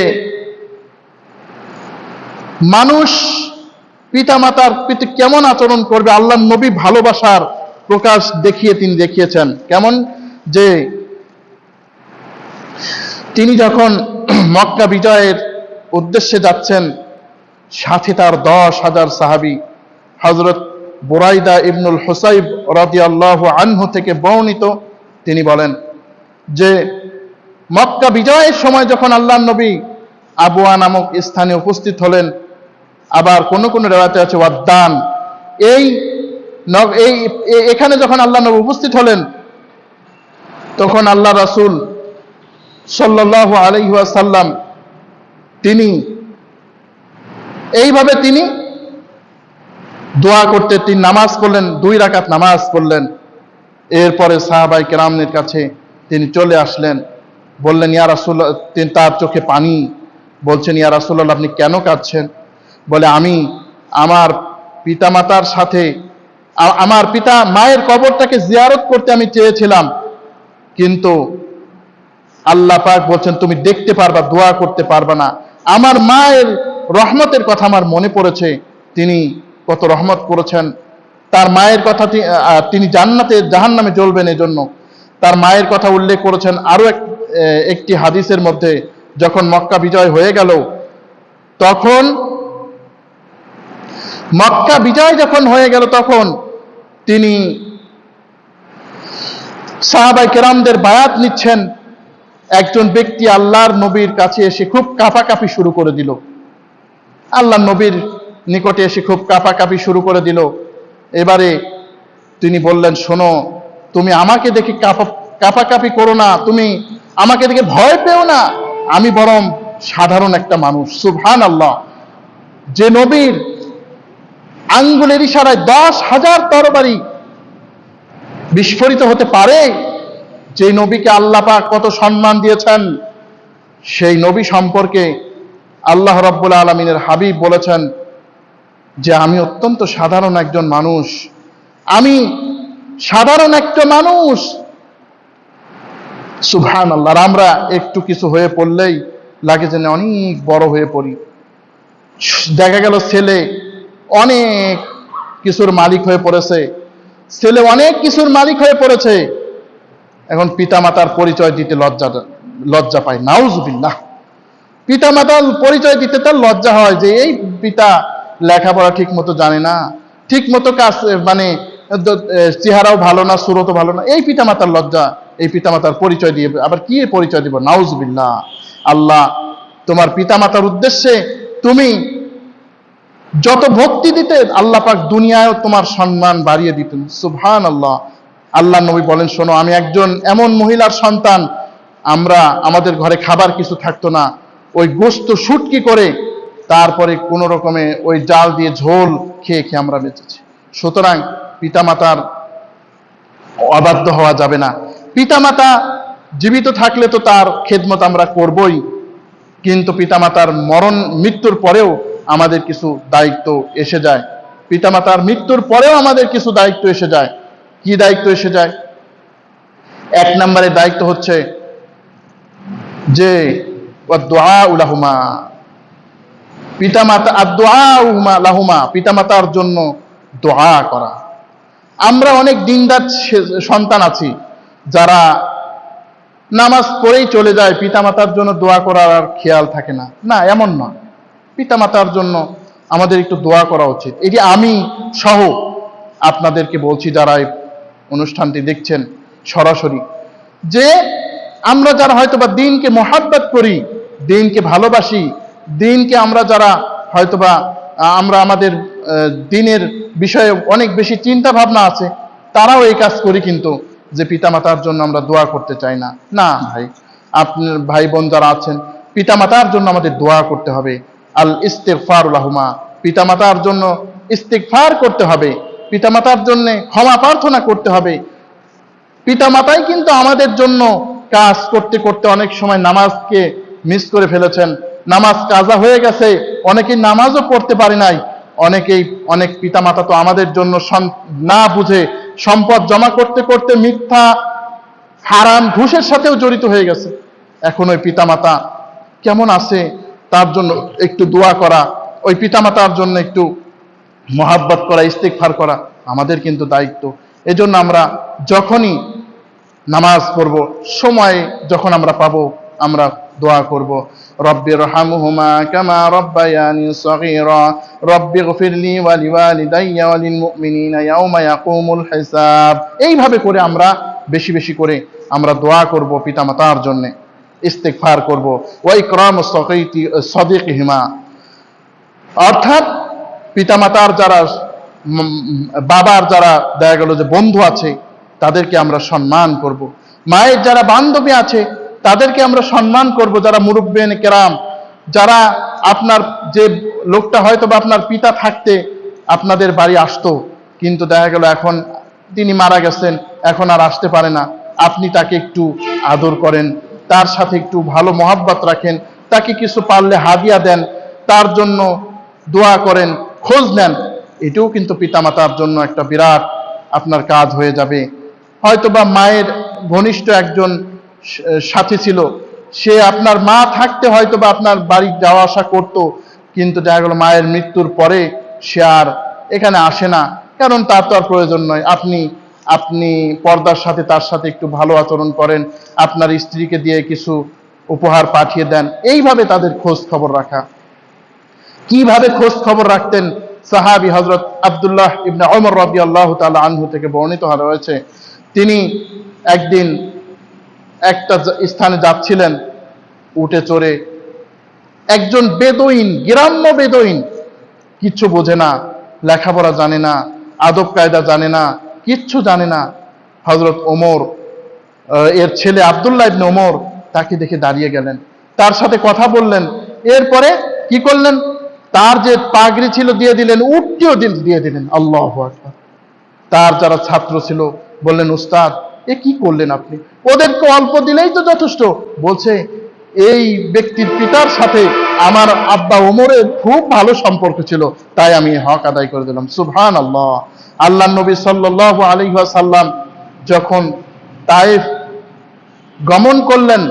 Speaker 1: মানুষ পিতা মাতার প্রতি কেমন আচরণ করবে, আল্লাহর নবী ভালোবাসার প্রকাশ তিনি দেখিয়েছেন। কেমন? যে তিনি যখন মক্কা বিজয়ের উদ্দেশ্যে যাচ্ছেন, সাথে তার 10,000 সাহাবী, হযরত বুরাইদা ইবনুল হুসাইব রাদিয়াল্লাহু আনহু থেকে বর্ণিত, তিনি বলেন যে মক্কা বিজয়ের সময় যখন আল্লাহর নবী আবওয়া নামক স্থানে উপস্থিত হলেন, আবার কোন কোন রিওয়ায়াতে আছে ওয়াদ্দান, এখানে যখন আল্লাহর নবী উপস্থিত হলেন, তখন আল্লাহ রাসূল সাল্লাল্লাহু আলাইহি ওয়াসাল্লাম তিনি এইভাবে তিনি দোয়া করতে, তিনি নামাজ পড়লেন, 2 রাকাত নামাজ পড়লেন। এরপরে সাহাবায়ে কেরামদের কাছে তিনি চলে আসলেন, বললেন ইয়া রাসূলুল্লাহ, তিনি তার চোখে পানি, বলছেন ইয়া রাসূলুল্লাহ আপনি কেন কাঁদছেন? বলে আমি আমার পিতামাতার সাথে, আমার পিতা মায়ের কবরটাকে জিয়ারত করতে আমি চেয়েছিলাম, কিন্তু আল্লাহ পাক বলছেন তুমি দেখতে পারবা, দোয়া করতে পারবা না। আমার মায়ের রহমতের কথা আমার মনে পড়েছে, তিনি কত রহমত করেছেন, তার মায়ের কথা তিনি জান্নাতে জাহান্নামে জ্বলবেন, এজন্য তার মায়ের কথা উল্লেখ করেছেন। আরো একটি হাদিসের মধ্যে যখন মক্কা বিজয় হয়ে গেল, তখন মক্কা বিজয় যখন হয়ে গেল, তখন তিনি সাহাবায়ে কেরামদের বায়াত নিচ্ছেন। একজন ব্যক্তি আল্লাহর নবীর কাছে এসে খুব কাঁপাকাঁপি শুরু করে দিল, আল্লাহর নবীর নিকটে এসে খুব কাঁপাকাঁপি শুরু করে দিল। এবারে তিনি বললেন শোনো, তুমি আমাকে দেখে কাঁপাকাঁপি করো না, তুমি আমাকে দেখে ভয় পেও না, আমি বরং সাধারণ একটা মানুষ। সুবহানাল্লাহ, যে নবীর আঙ্গুলের ইশারায় 10,000 তরবারি বিস্ফোরিত হতে পারে, যে নবীকে আল্লাহ পাক কত সম্মান দিয়েছেন, সেই নবী সম্পর্কে আল্লাহ রাব্বুল আলামিনের হাবিব বলেছেন যে আমি অত্যন্ত সাধারণ একজন মানুষ, আমি সাধারণ একটা মানুষ। সুবহানাল্লাহ, আমরা একটু কিছু হয়ে পড়লেই লাগে যেন অনেক বড় হয়ে পড়ি। দেখা গেল ছেলে অনেক কিছুর মালিক হয়ে পড়েছে, ছেলে অনেক কিছুর মালিক হয়ে পড়েছে, এখন পিতামাতার পরিচয় দিতে লজ্জা পায়। নাউজুবিল্লাহ, পিতামাতার পরিচয় দিতে তার লজ্জা হয় যে এই পিতা লেখাপড়া ঠিক মতো জানে না, ঠিক মতো কাজ, মানে চেহারাও ভালো না, সুরতও ভালো না, এই পিতামাতার লজ্জা, এই পিতামাতার পরিচয় দিয়ে আবার কি পরিচয় দিব? নাউজুবিল্লাহ। আল্লাহ তোমার পিতামাতার উদ্দেশ্যে তুমি যত ভক্তি দিতে, আল্লাহ পাক দুনিয়ায়ও তোমার সম্মান বাড়িয়ে দিতেন। সুবহানাল্লাহ। আল্লাহ নবী বলেন শোনো, আমি একজন এমন মহিলার সন্তান, আমাদের ঘরে খাবার কিছু থাকতো না, ওই গোশত শুটকি করে তারপরে কোন রকমে ওই জাল দিয়ে ঝোল খেয়ে খেয়ে আমরা বেঁচেছি। সুতরাং পিতামাতার অবাধ্য হওয়া যাবে না। পিতামাতা জীবিত থাকলে তো তার খেদমত আমরা করবই, কিন্তু পিতামাতার মৃত্যুর পরেও আমাদের কিছু দায়িত্ব এসে যায়। পিতামাতার মৃত্যুর পরেও আমাদের কিছু দায়িত্ব এসে যায়। কি দায়িত্ব এসে যায়? 1 নম্বরের দায়িত্ব হচ্ছে যে ওয়াদুআউ লাহুমা, পিতামাতা আদুআউ লাহুমা, পিতামাতার জন্য দোয়া করা। আমরা অনেক দিনদার সন্তান আছি যারা নামাজ পড়েই চলে যায়, পিতামাতার জন্য দোয়া করার আর খেয়াল থাকে না। না, এমন নয়, পিতামাতার জন্য আমাদের একটু দোয়া করা উচিত। এটি আমি সহ আপনাদেরকে বলছি যারা এই অনুষ্ঠানটি দেখছেন সরাসরি, যে আমরা যারা হয়তো বা দ্বীনকে মহাব্বত করি, দিনকে ভালোবাসি, দিনকে আমরা যারা হয়তোবা আমরা আমাদের দিনের বিষয়ে অনেক বেশি চিন্তা ভাবনা আছে, তারাও এই কাজ করি, কিন্তু যে পিতামাতার জন্য আমরা দোয়া করতে চাই না। না ভাই, আপনার ভাই বোন যারা আছেন, পিতামাতার জন্য আমাদের দোয়া করতে হবে। আল ইস্তিগফার লাহুমা, পিতামাতার জন্য ইস্তিগফার করতে হবে, পিতামাতার জন্য ক্ষমা প্রার্থনা করতে হবে। পিতামাতাই কিন্তু আমাদের জন্য কাজ করতে করতে অনেক সময় নামাজকে মিস করে ফেলেছেন, নামাজ কাজা হয়ে গেছে, অনেকেই নামাজও পড়তে পারে নাই। অনেক পিতামাতা তো আমাদের জন্য না বুঝে সম্পদ জমা করতে করতে মিথ্যা হারাম ঘুষের সাথেও জড়িত হয়ে গেছে। এখন ওই পিতামাতা কেমন আছে তার জন্য একটু দোয়া করা, ওই পিতামাতার জন্য একটু মহাব্বত করা, ইস্তিগফার করা আমাদের কিন্তু দায়িত্ব। এজন্য আমরা যখনই নামাজ পড়ব, সময় যখন আমরা পাবো, আমরা দোয়া করব, রব্বিরহামহুমা কামা রব্বায়ানি সগীরা রব্বিগফিরলি ওয়া লিওয়ালিদাইয়া ওয়া লিল মুমিনিনা ইয়াওমা ইয়াকুমুল হিসাব। এইভাবে করে আমরা বেশি বেশি করে আমরা দোয়া করব, পিতামাতার জন্য ইস্তিগফার করব। ওয়া ইকরামু সাদিকিহিমা, অর্থাৎ পিতামাতার যারা বাবার যারা দেখা গেল যে বন্ধু আছে, তাদেরকে আমরা সম্মান করব। মায়ের যারা বান্ধবী আছে, তাদেরকে আমরা সম্মান করব। যারা মুরব্বিয়ানে কেরাম, যারা আপনার যে লোকটা হয়তো বা আপনার পিতা থাকতে আপনাদের বাড়ি আসতো, কিন্তু দেখা গেল এখন তিনি মারা গেছেন, এখন আর আসতে পারে না, আপনি তাকে একটু আদর করেন, তার সাথে একটু ভালো মহাব্বত রাখেন, তাকে কিছু পারলে হাদিয়া দেন, তার জন্য দোয়া করেন, খোঁজ নেন। এটাও কিন্তু পিতামাতার জন্য একটা বিরাট আপনার কাজ হয়ে যাবে। হয়তোবা মায়ের ঘনিষ্ঠ একজন সাথী ছিল, সে আপনার মা থাকতে হয়তোবা আপনার বাড়ি যাওয়া আসা করত, কিন্তু দেখা গেল মায়ের মৃত্যুর পরে সে আর এখানে আসে না, কারণ তার তো আর প্রয়োজন নয়। আপনি পর্দার সাথে তার সাথে একটু ভালো আচরণ করেন, আপনার স্ত্রীকে দিয়ে কিছু উপহার পাঠিয়ে দেন, এইভাবে তাদের খোঁজ খবর রাখা। কিভাবে খোঁজ খবর রাখতেন? সাহাবী হযরত আব্দুল্লাহ ইবনে ওমর রাদিয়াল্লাহু তাআলা আনহু থেকে বর্ণিত হয়েছে, তিনি একদিন একটা স্থানে যাচ্ছিলেন উটে চড়ে, একজন বেদুইন, গ্রাম্য বেদুইন, কিচ্ছু বোঝে না, লেখাপড়া জানে না, আদব কায়দা জানে না, কিচ্ছু জানে না। হযরত ওমর এর ছেলে আব্দুল্লাহ ইবনে ওমর তাকে দেখে দাঁড়িয়ে গেলেন, তার সাথে কথা বললেন, এরপরে কি করলেন? তার যে পাগড়ি ছিল দিয়ে দিলেন, উটটিও দিয়ে দিলেন। আল্লাহু আকবার। তার যারা ছাত্র ছিল বললেন, উস্তাদ এ কি করলেন আপনি? ওদেরকে অল্প দিলেই তো যথেষ্ট। বলছে, এই ব্যক্তির পিতার সাথে আমার আব্বা ওমরের খুব ভালো সম্পর্ক ছিল, তাই আমি হক আদায় করে দিলাম। সুবহানাল্লাহ। আল্লাহর নবী সাল্লাল্লাহু আলাইহি ওয়াসাল্লাম যখন তায়েফ গমন করলেন,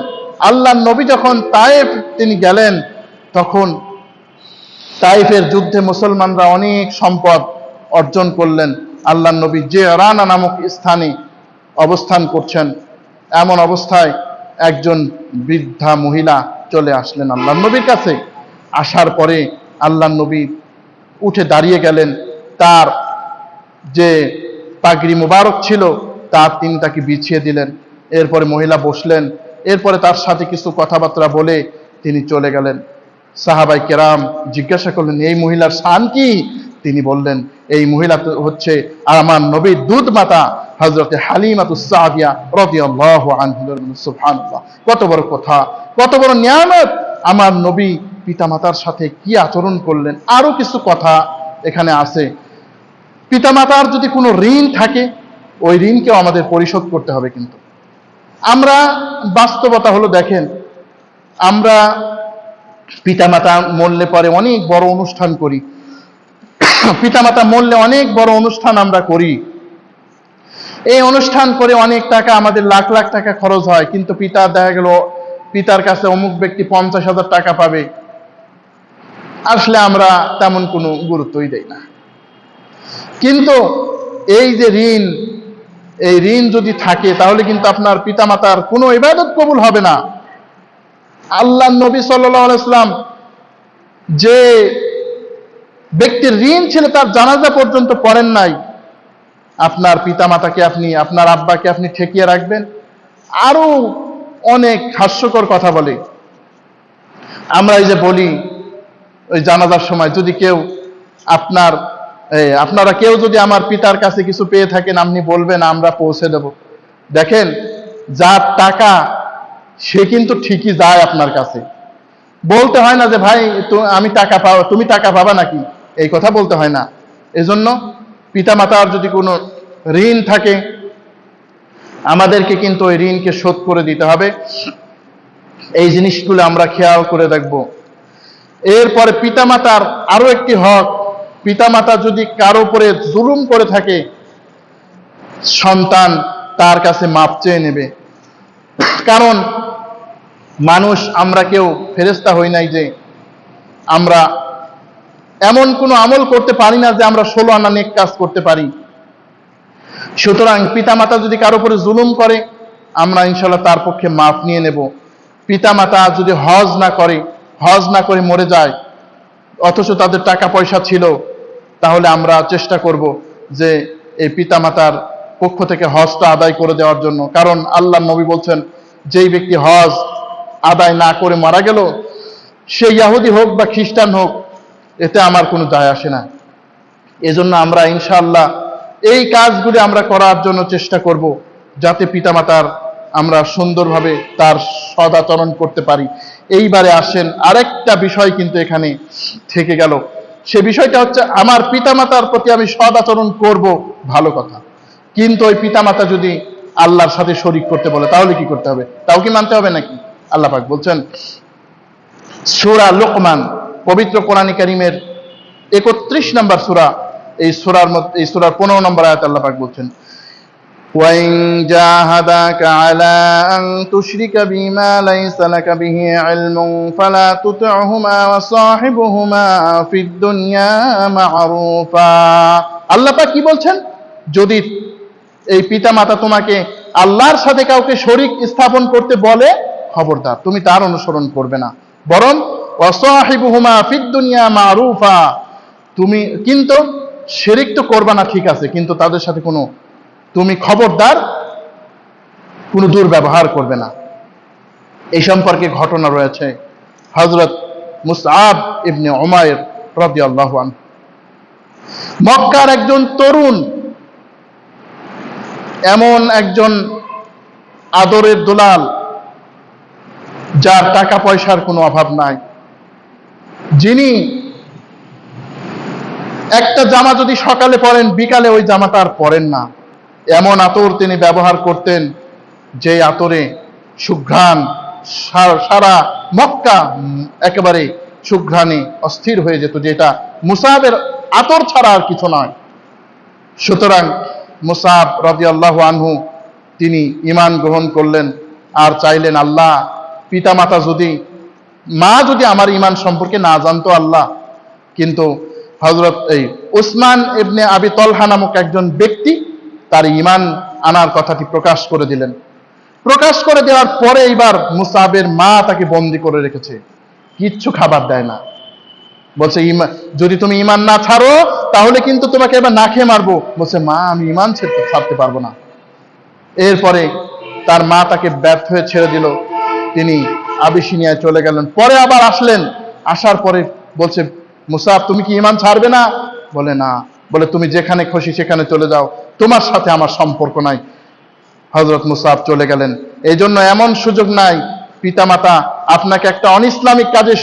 Speaker 1: আল্লাহর নবী যখন তায়েফ তিনি গেলেন, তখন তাইফের যুদ্ধে মুসলমানরা অনেক সম্পদ অর্জন করলেন। আল্লাহর নবী যে রানা নামক স্থানে অবস্থান করছেন, এমন অবস্থায় একজন বৃদ্ধা মহিলা চলে আসলেন আল্লাহর নবীর কাছে। আসার পরে আল্লাহর নবী উঠে দাঁড়িয়ে গেলেন, তার যে পাগড়ি মুবারক ছিল তিনি তাকে বিছিয়ে দিলেন। এরপরে মহিলা বসলেন, এরপরে তার সাথে কিছু কথাবার্তা বলে তিনি চলে গেলেন। সাহাবাই কেরাম জিজ্ঞাসা করলেন, এই মহিলার শান কি? তিনি বললেন, এই মহিলা হচ্ছে আমার নবীর দুধ মাতা হযরতে হালিমাতুস সাদিয়া রাদিয়াল্লাহু আনহা। সুবহানাল্লাহ, কত বড় কথা, কত বড় নিয়ামত! আমার নবী পিতামাতার সাথে কি আচরণ করলেন। আরো কিছু কথা এখানে আছে। পিতামাতার যদি কোনো ঋণ থাকে, ওই ঋণকেও আমাদের পরিশোধ করতে হবে। কিন্তু আমরা বাস্তবতা হলো, দেখেন, আমরা পিতামাতা মরলে পরে অনেক বড় অনুষ্ঠান করি, পিতামাতা মরলে অনেক বড় অনুষ্ঠান আমরা করি। এই অনুষ্ঠান করে অনেক টাকা, আমাদের লাখ লাখ টাকা খরচ হয়, কিন্তু পিতা দেখা গেল পিতার কাছে অমুক ব্যক্তি 50,000 টাকা পাবে, আসলে আমরা তেমন কোনো গুরুত্বই দেই না। কিন্তু এই যে ঋণ, এই ঋণ যদি থাকে, তাহলে কিন্তু আপনার পিতামাতার কোনো ইবাদত কবুল হবে না। আল্লাহর নবী সাল্লাল্লাহু আলাইহি ওয়াসাল্লাম যে ব্যক্তির ঋণ ছিল তার জানাজা পর্যন্ত পড়েন নাই। আপনার পিতামাতাকে আপনি, আপনার আব্বাকে আপনি ঠেকিয়ে রাখবেন? আরো অনেক হাস্যকর কথা বলে। আমরা এই যে বলি ওই জানাজার সময়, যদি কেউ আপনারা কেউ যদি আমার পিতার কাছে কিছু পেয়ে থাকেন আপনি বলবেন, আমরা পৌঁছে দেব। দেখেন, যার টাকা সে কিন্তু ঠিকই যায় আপনার কাছে। বলতে হয় না যে ভাই আমি টাকা পাবো, তুমি টাকা পাবা নাকি, এই কথা বলতে হয় না। এজন্য পিতামাতার যদি কোনো ঋণ থাকে আমাদেরকে কিন্তু ওই ঋণকে শোধ করে দিতে হবে। এই জিনিসগুলো আমরা খেয়াল করে দেখব। এরপরে পিতামাতার আরো একটি হক, পিতামাতা যদি কারো উপরে জুলুম করে থাকে সন্তান তার কাছে মাপ চেয়ে নেবে। কারণ মানুষ, আমরা কেউ ফেরেশতা হই নাই যে আমরা এমন কোনো আমল করতে পারি না যে আমরা 16 আনা নেক কাজ করতে পারি। সুতরাং পিতামাতা যদি কারো উপরে জুলুম করে আমরা ইনশাল্লাহ তার পক্ষে মাপ নিয়ে নেব। পিতামাতা যদি হজ না করে মরে যায় অথচ তাদের টাকা পয়সা ছিল, তাহলে আমরা চেষ্টা করব যে এই পিতামাতার পক্ষ থেকে হজটা আদায় করে দেওয়ার জন্য। কারণ আল্লাহর নবী বলছেন, যেই ব্যক্তি হজ আদায় না করে মারা গেল, সে ইহুদি হোক বা খ্রিস্টান হোক, এতে আমার কোনো দায় আসে না। এজন্য আমরা ইনশাআল্লাহ এই কাজগুলি আমরা করার জন্য চেষ্টা করব, যাতে পিতামাতার আমরা সুন্দরভাবে তার সদাচরণ করতে পারি। এইবারে আসেন, আরেকটা বিষয় কিন্তু এখানে থেকে গেল। সে বিষয়টা হচ্ছে, আমার পিতামাতার প্রতি আমি সদাচরণ করব, ভালো কথা, কিন্তু ওই পিতামাতা যদি আল্লাহর সাথে শরীক করতে বলে তাহলে কি করতে হবে? তাও কি মানতে হবে নাকি? আল্লাহ পাক বলছেন সূরা লোকমান, পবিত্র কোরআন কারীমের 31 নম্বর সূরা, এই সূরার 15 নম্বর আয়াতে আল্লাহ পাক বলছেন, وَإِنْ جَاهَدَاكَ عَلَىٰ أَن تُشْرِكَ بِمَا لَيْسَ لَكَ بِهِ عِلْمٌ فَلَا تُطِعْهُمَا وَصَاحِبْهُمَا فِي الدُّنْيَا مَعْرُوفًا। আল্লাহ পাক কি বলছেন? যদি এই পিতামাতা তোমাকে আল্লাহর সাথে কাউকে শরীক স্থাপন করতে বলে, খবরদার তুমি তার অনুসরণ করবে না, বরং ওয়াসাহিবুহুমা ফিদ দুনিয়া মারুফা, তুমি কিন্তু শিরক তো করবে না, ঠিক আছে, কিন্তু তাদের সাথে তুমি খবরদার কোনো দুর্ব্যবহার করবে না। এই সম্পর্কে ঘটনা রয়েছে হযরত মুসআব ইবনে উমাইর রাদিয়াল্লাহু আনহু। মক্কার একজন তরুণ, এমন একজন আদরের দুলাল, যার টাকা পয়সার কোনো অভাব নাই, যিনি একটা জামা যদি সকালে পরেন বিকালে ওই জামাটা আর পরেন না, এমন আতর তিনি ব্যবহার করতেন যে আতরে সুঘ্রাণ সারা মক্কা একেবারে সুঘ্রাণে অস্থির হয়ে যেত, যেটা মুসাবের আতর ছাড়া আর কিছু নয়। সুতরাং মুসাব রাদিয়াল্লাহু আনহু তিনি ঈমান গ্রহণ করলেন আর চাইলেন, আল্লাহ, পিতামাতা মা যদি আমার ঈমান সম্পর্কে না জানতো আল্লাহ, কিন্তু হযরত উসমান ইবনে আবি তলহা নামক একজন ব্যক্তি তার ঈমান আনার কথাটি প্রকাশ করে দিলেন। প্রকাশ করে দেওয়ার পরে এবার মুসাবের মা তাকে বন্দী করে রেখেছে, কিচ্ছু খাবার দেয় না, বলছে যদি তুমি ঈমান না ছাড়ো তাহলে কিন্তু তোমাকে এবার না খেয়ে মারবো। বলছে, মা, আমি ঈমান ছাড়তে পারবো না। এরপরে তার মা তাকে ব্যর্থ হয়ে ছেড়ে দিল, তিনি আবিসিনিয়ায় চলে গেলেন। পরে আবার আসলেন, আসার পরে বলছে, মুসাব, তুমি কি ঈমান ছাড়বে না? বলে, না। বলে, তুমি যেখানে খুশি সেখানে চলে যাও, তোমার সাথে আমার সম্পর্ক নাই। হযরত মুসাব চলে গেলেন। এই জন্য এমন সুযোগ নাই পিতামাতা আপনাকে একটা অনিসলামিক কাজের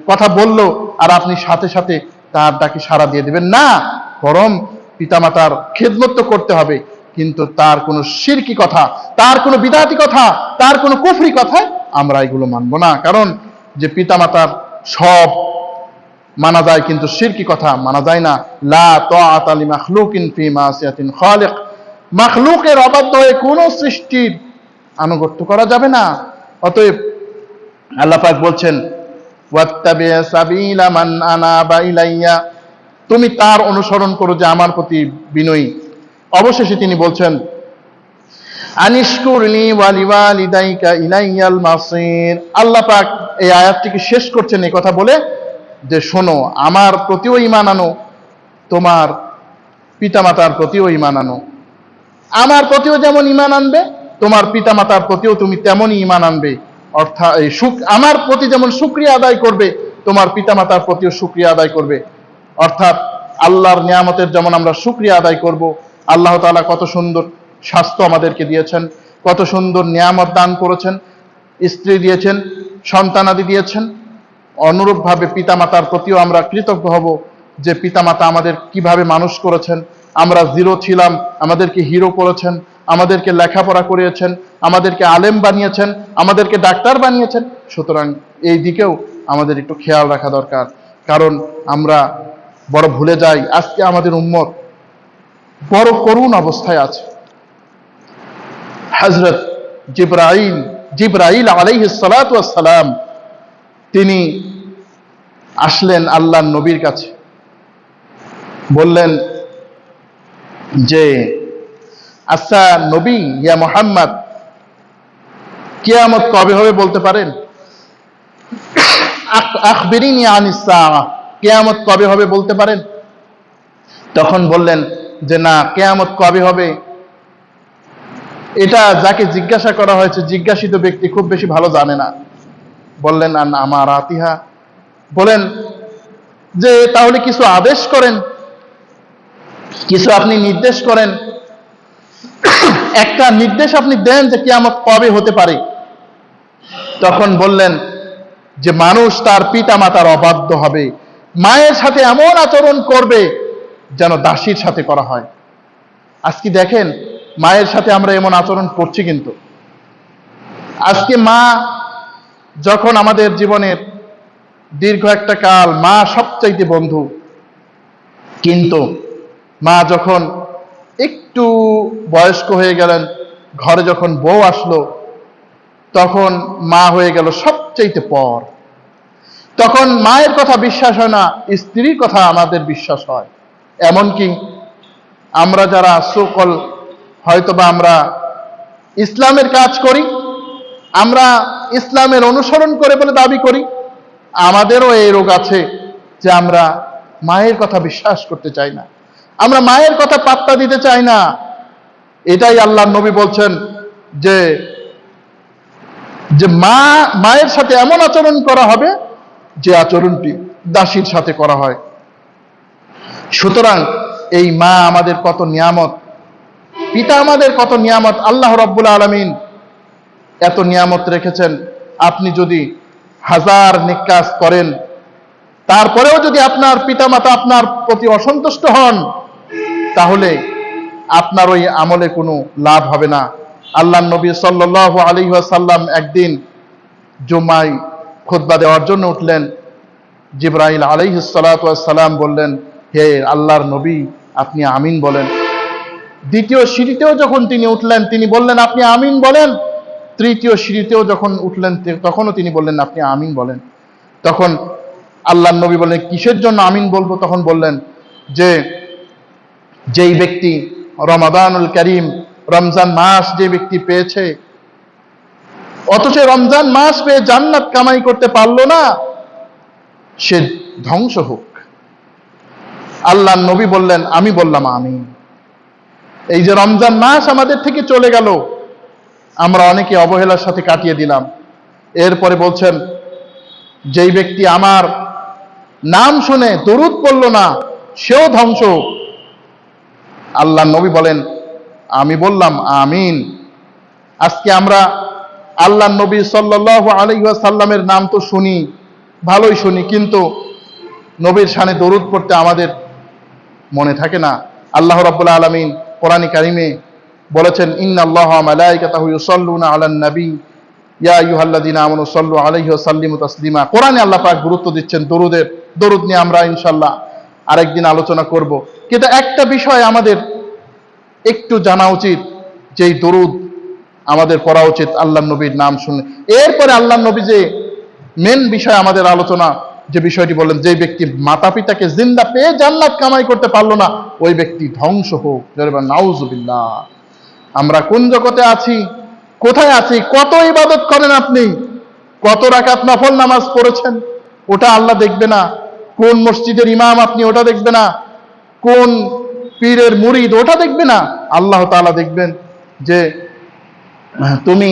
Speaker 1: কথা বলল আর আপনি সাথে সাথে তার ডাকে সাড়া দিয়ে দিবেন না, বরং পিতামাতার খেদমত তো করতে হবে, কিন্তু তার কোনো শিরকি কথা, তার কোনো বিদআতি কথা, তার কোনো কুফরি কথা আমরা এগুলো মানব না। কারণ যে পিতামাতার সব মানা যায় কিন্তু শিরকি কথা মানা যায় না। লা তাআতা লিমাখলুকিন ফি মাসিয়াতিল খালিক, মাখলুকের অবাধ্য হয়ে কোন সৃষ্টির আনুগত্য করা যাবে না। অতএব আল্লাহ পাক বলছেন, ওয়াত্তাবি সাবিলা মান আনাবা ইলাইয়া, তুমি তার অনুসরণ করো যে আমার প্রতি বিনয়ী। অবশেষে তিনি বলছেন, আনিশকুরনি ওয়া লিওয়ালিদাইকা ইলাইয়াল মাসির। আল্লাহ পাক এই আয়াতটিকে শেষ করছেন এই কথা বলে যে, শোনো, আমার প্রতিও ঈমান আনো, তোমার পিতামাতার প্রতিও ঈমান আনো। আমার প্রতিও যেমন ঈমান আনবে, তোমার পিতামাতার প্রতিও তুমি তেমনই ঈমান আনবে। অর্থাৎ এই আমার প্রতি যেমন শুকরিয়া আদায় করবে, তোমার পিতামাতার প্রতিও শুকরিয়া আদায় করবে। অর্থাৎ আল্লাহর নিয়ামতের যেমন আমরা শুকরিয়া আদায় করব। আল্লাহ তাআলা কত সুন্দর স্বাস্থ্য আমাদেরকে দিয়েছেন, কত সুন্দর নিয়ামত দান করেছেন, স্ত্রী দিয়েছেন, সন্তানাদি দিয়েছেন। অনুরূপভাবে পিতামাতার প্রতিও আমরা কৃতজ্ঞ হব যে পিতামাতা আমাদের কিভাবে মানুষ করেছেন। আমরা জিরো ছিলাম, আমাদেরকে হিরো করেছেন, আমাদেরকে লেখাপড়া করিয়েছেন, আমাদেরকে আলেম বানিয়েছেন, আমাদেরকে ডাক্তার বানিয়েছেন। সুতরাং এই দিকেও আমাদের একটু খেয়াল রাখা দরকার, কারণ আমরা বড় ভুলে যাই। আজকে আমাদের উম্মত বড় করুণ অবস্থায় আছে। হযরত জিবরাইল আলাইহিস সালাতু ওয়াস সালাম তিনি আসলেন আল্লাহর নবীর কাছে, বললেন যে আচ্ছা নবী, ইয়া মুহাম্মদ, কিয়ামত কবে হবে বলতে পারেন? আখবিরিনি আনিস সাআহ, কিয়ামত কবে হবে বলতে পারেন? তখন বললেন যে না, কিয়ামত কবে হবে এটা যাকে জিজ্ঞাসা করা হয়েছে, জিজ্ঞাসিত ব্যক্তি খুব বেশি ভালো জানে না। বললেন আমার আতিহা, বলেন যে তাহলে কিছু আদেশ করেন, কিছু আপনি নির্দেশ করেন, একটা নির্দেশ আপনি দেন যে কিয়ামত কবে হতে পারে। তখন বললেন যে মানুষ তার পিতা মাতার অবাধ্য হবে, মায়ের সাথে এমন আচরণ করবে যেন দাসীর সাথে করা হয়। আজকে দেখেন মায়ের সাথে আমরা এমন আচরণ করছি, কিন্তু আজকে মা যখন আমাদের জীবনের দীর্ঘ একটা কাল মা সবচাইতে বন্ধু, কিন্তু মা যখন একটু বয়স্ক হয়ে গেলেন, ঘরে যখন বউ আসলো, তখন মা হয়ে গেল সবচাইতে পর। তখন মায়ের কথা বিশ্বাস হয় না, স্ত্রীর কথা আমাদের বিশ্বাস হয়। এমনকি আমরা যারা সকল হয়তোবা আমরা ইসলামের কাজ করি, আমরা ইসলামের অনুসরণ করে বলে দাবি করি, আমাদেরও এই রোগ আছে যে আমরা মায়ের কথা বিশ্বাস করতে চাই না, আমরা মায়ের কথা পাত্তা দিতে চাই না। এটাই আল্লাহর নবী বলছেন যে মায়ের সাথে এমন আচরণ করা হবে যে আচরণটি দাসীর সাথে করা হয়। সুতরাং এই মা আমাদের কত নিয়ামত, পিতা আমাদের কত নিয়ামত। আল্লাহ রাব্বুল আলামিন এত নিয়ামত রেখেছেন, আপনি যদি হাজার নেক কাজ করেন, তারপরেও যদি আপনার পিতামাতা আপনার প্রতি অসন্তুষ্ট হন, তাহলে আপনার ওই আমলে কোনো লাভ হবে না। আল্লাহর নবী সাল্লাল্লাহু আলাইহি ওয়াসাল্লাম একদিন জুমায় খুতবা দেওয়ার জন্য উঠলেন। জিবরাইল আলাইহিস সালাতু ওয়াস সালাম বললেন, হে আল্লাহর নবী, আপনি আমিন বলেন। দ্বিতীয় সিঁড়িতেও যখন তিনি উঠলেন, তিনি বললেন আপনি আমিন বলেন। তৃতীয় সিঁড়িতেও যখন উঠলেন, তখনও তিনি বললেন আপনি আমিন বলেন। তখন আল্লাহর নবী বললেন, কিসের জন্য আমিন বলবো? তখন বললেন যে যেই ব্যক্তি রমাদানুল কারীম, রমজান মাস যে ব্যক্তি পেয়েছে, অথচ রমজান মাস পেয়ে জান্নাত কামাই করতে পারলো না, সে ধ্বংস হোক। আল্লাহর নবী বললেন, আমি বললাম আমিন। এই যে রমজান মাস আমাদের থেকে চলে গেল, আমরা অনেকে অবহেলার সাথে কাটিয়ে দিলাম। এরপরে বলছেন যেই ব্যক্তি আমার নাম শুনে দরুদ পড়ল না, সেও ধ্বংস। আল্লাহর নবী বলেন, আমি বললাম আমিন। আজকে আমরা আল্লাহর নবী সাল্লাল্লাহু আলাইহি ওয়াসাল্লামের নাম তো শুনি, ভালোই শুনি, কিন্তু নবীর শানে দরুদ পড়তে আমাদের মনে থাকে না। আল্লাহ রাব্বুল আলামিন কোরআনে কারিমে বলেছেন, ইন্নাল্লাহা ওয়া মালাইকাতাহু ইউসাল্লুনা আলান নবী ইয়া আইয়ুহাল্লাযীনা আমানু সাল্লু আলাইহি ওয়া সাল্লিমু তাসলিমা। কোরআনে আল্লাহ পাক গুরুত্ব দিচ্ছেন দরুদের। দরুদ নিয়ে আমরা ইনশাআল্লাহ আরেকদিন আলোচনা করব। কিন্তু একটা বিষয় আমাদের একটু জানা উচিত, যেই দরুদ আমাদের পড়া উচিত আল্লাহর নবীর নাম শুনে। এরপরে আল্লাহর নবী যে মেন বিষয় আমাদের আলোচনা, যে বিষয়টি বললেন, যে ব্যক্তি মাতা পিতাকে জিন্দা পেয়ে জান্নাত কামাই করতে পারলো না, ওই ব্যক্তি ধ্বংস হোক। নাউজুবিল্লাহ। আমরা কোন জগতে আছি, কোথায় আছি? কত ইবাদত করেন আপনি, কত রাকাত নফল নামাজ পড়েছেন, ওটা আল্লাহ দেখবে না। কোন মসজিদের ইমাম আপনি, ওটা দেখবে না। কোন পীরের মুরিদ, ওটা দেখবে না। আল্লাহ তাআলা দেখবেন যে তুমি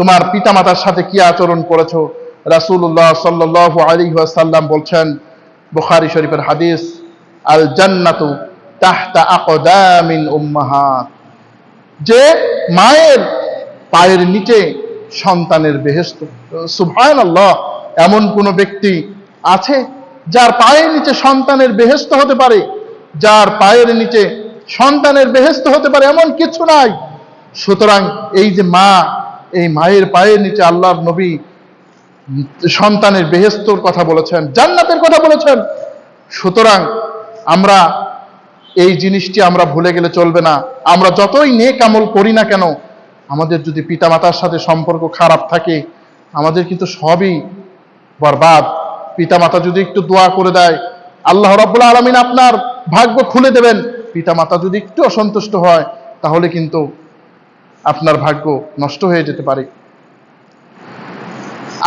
Speaker 1: তোমার পিতামাতার সাথে কি আচরণ করেছো। রাসূলুল্লাহ সাল্লাল্লাহু আলাইহি ওয়াসাল্লাম বলছেন, বুখারী শরীফের হাদিস, আল জান্নাতু তাহতা আকদামিল উম্মাহাত, যে মায়ের পায়ের নিচে সন্তানের বেহেশত। সুবহানাল্লাহ, এমন কোন ব্যক্তি আছে যার পায়ের নিচে সন্তানের বেহেশত হতে পারে? যার পায়ের নিচে সন্তানের বেহেশত হতে পারে এমন কিছু নাই। সুতরাং এই যে মা, এই মায়ের পায়ের নিচে আল্লাহর নবী সন্তানের বেহেশতর কথা বলেছেন, জান্নাতের কথা বলেছেন। সুতরাং আমরা এই জিনিসটি আমরা ভুলে গেলে চলবে না। আমরা যতই নেক আমল করি না কেন, আমাদের যদি পিতামাতার সাথে সম্পর্ক খারাপ থাকে, আমাদের কিন্তু সবই বরবাদ। পিতামাতা যদি একটু দোয়া করে দেয়, আল্লাহ রাব্বুল আলামিন আপনার ভাগ্য খুলে দেবেন। পিতামাতা যদি একটু অসন্তুষ্ট হয়, তাহলে কিন্তু আপনার ভাগ্য নষ্ট হয়ে যেতে পারে।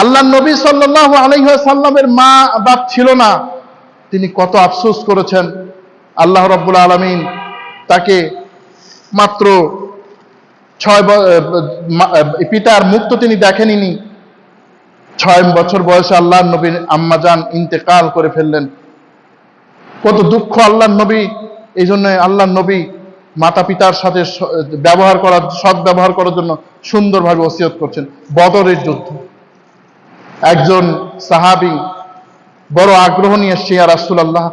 Speaker 1: আল্লাহর নবী সাল্লাল্লাহু আলাইহি ওয়াসাল্লামের মা বাপ ছিল না, তিনি কত আফসোস করেছেন। আল্লাহ রাব্বুল আলামিন তাকে মাত্র 6 পিতার মুখ তো তিনি দেখেননি। 6 বছর বয়সে আল্লাহর নবীর আম্মাজান ইন্তেকাল করে ফেললেন। কত দুঃখ আল্লাহর নবী। এই জন্য আল্লাহর নবী মাতা পিতার সাথে সৎ ব্যবহার করার জন্য সুন্দরভাবে ওসিয়ত করছেন। বদরের যুদ্ধ, একজন সাহাবী বড় আগ্রহ নিয়ে এসছে, ইয়া রাসূলুল্লাহ,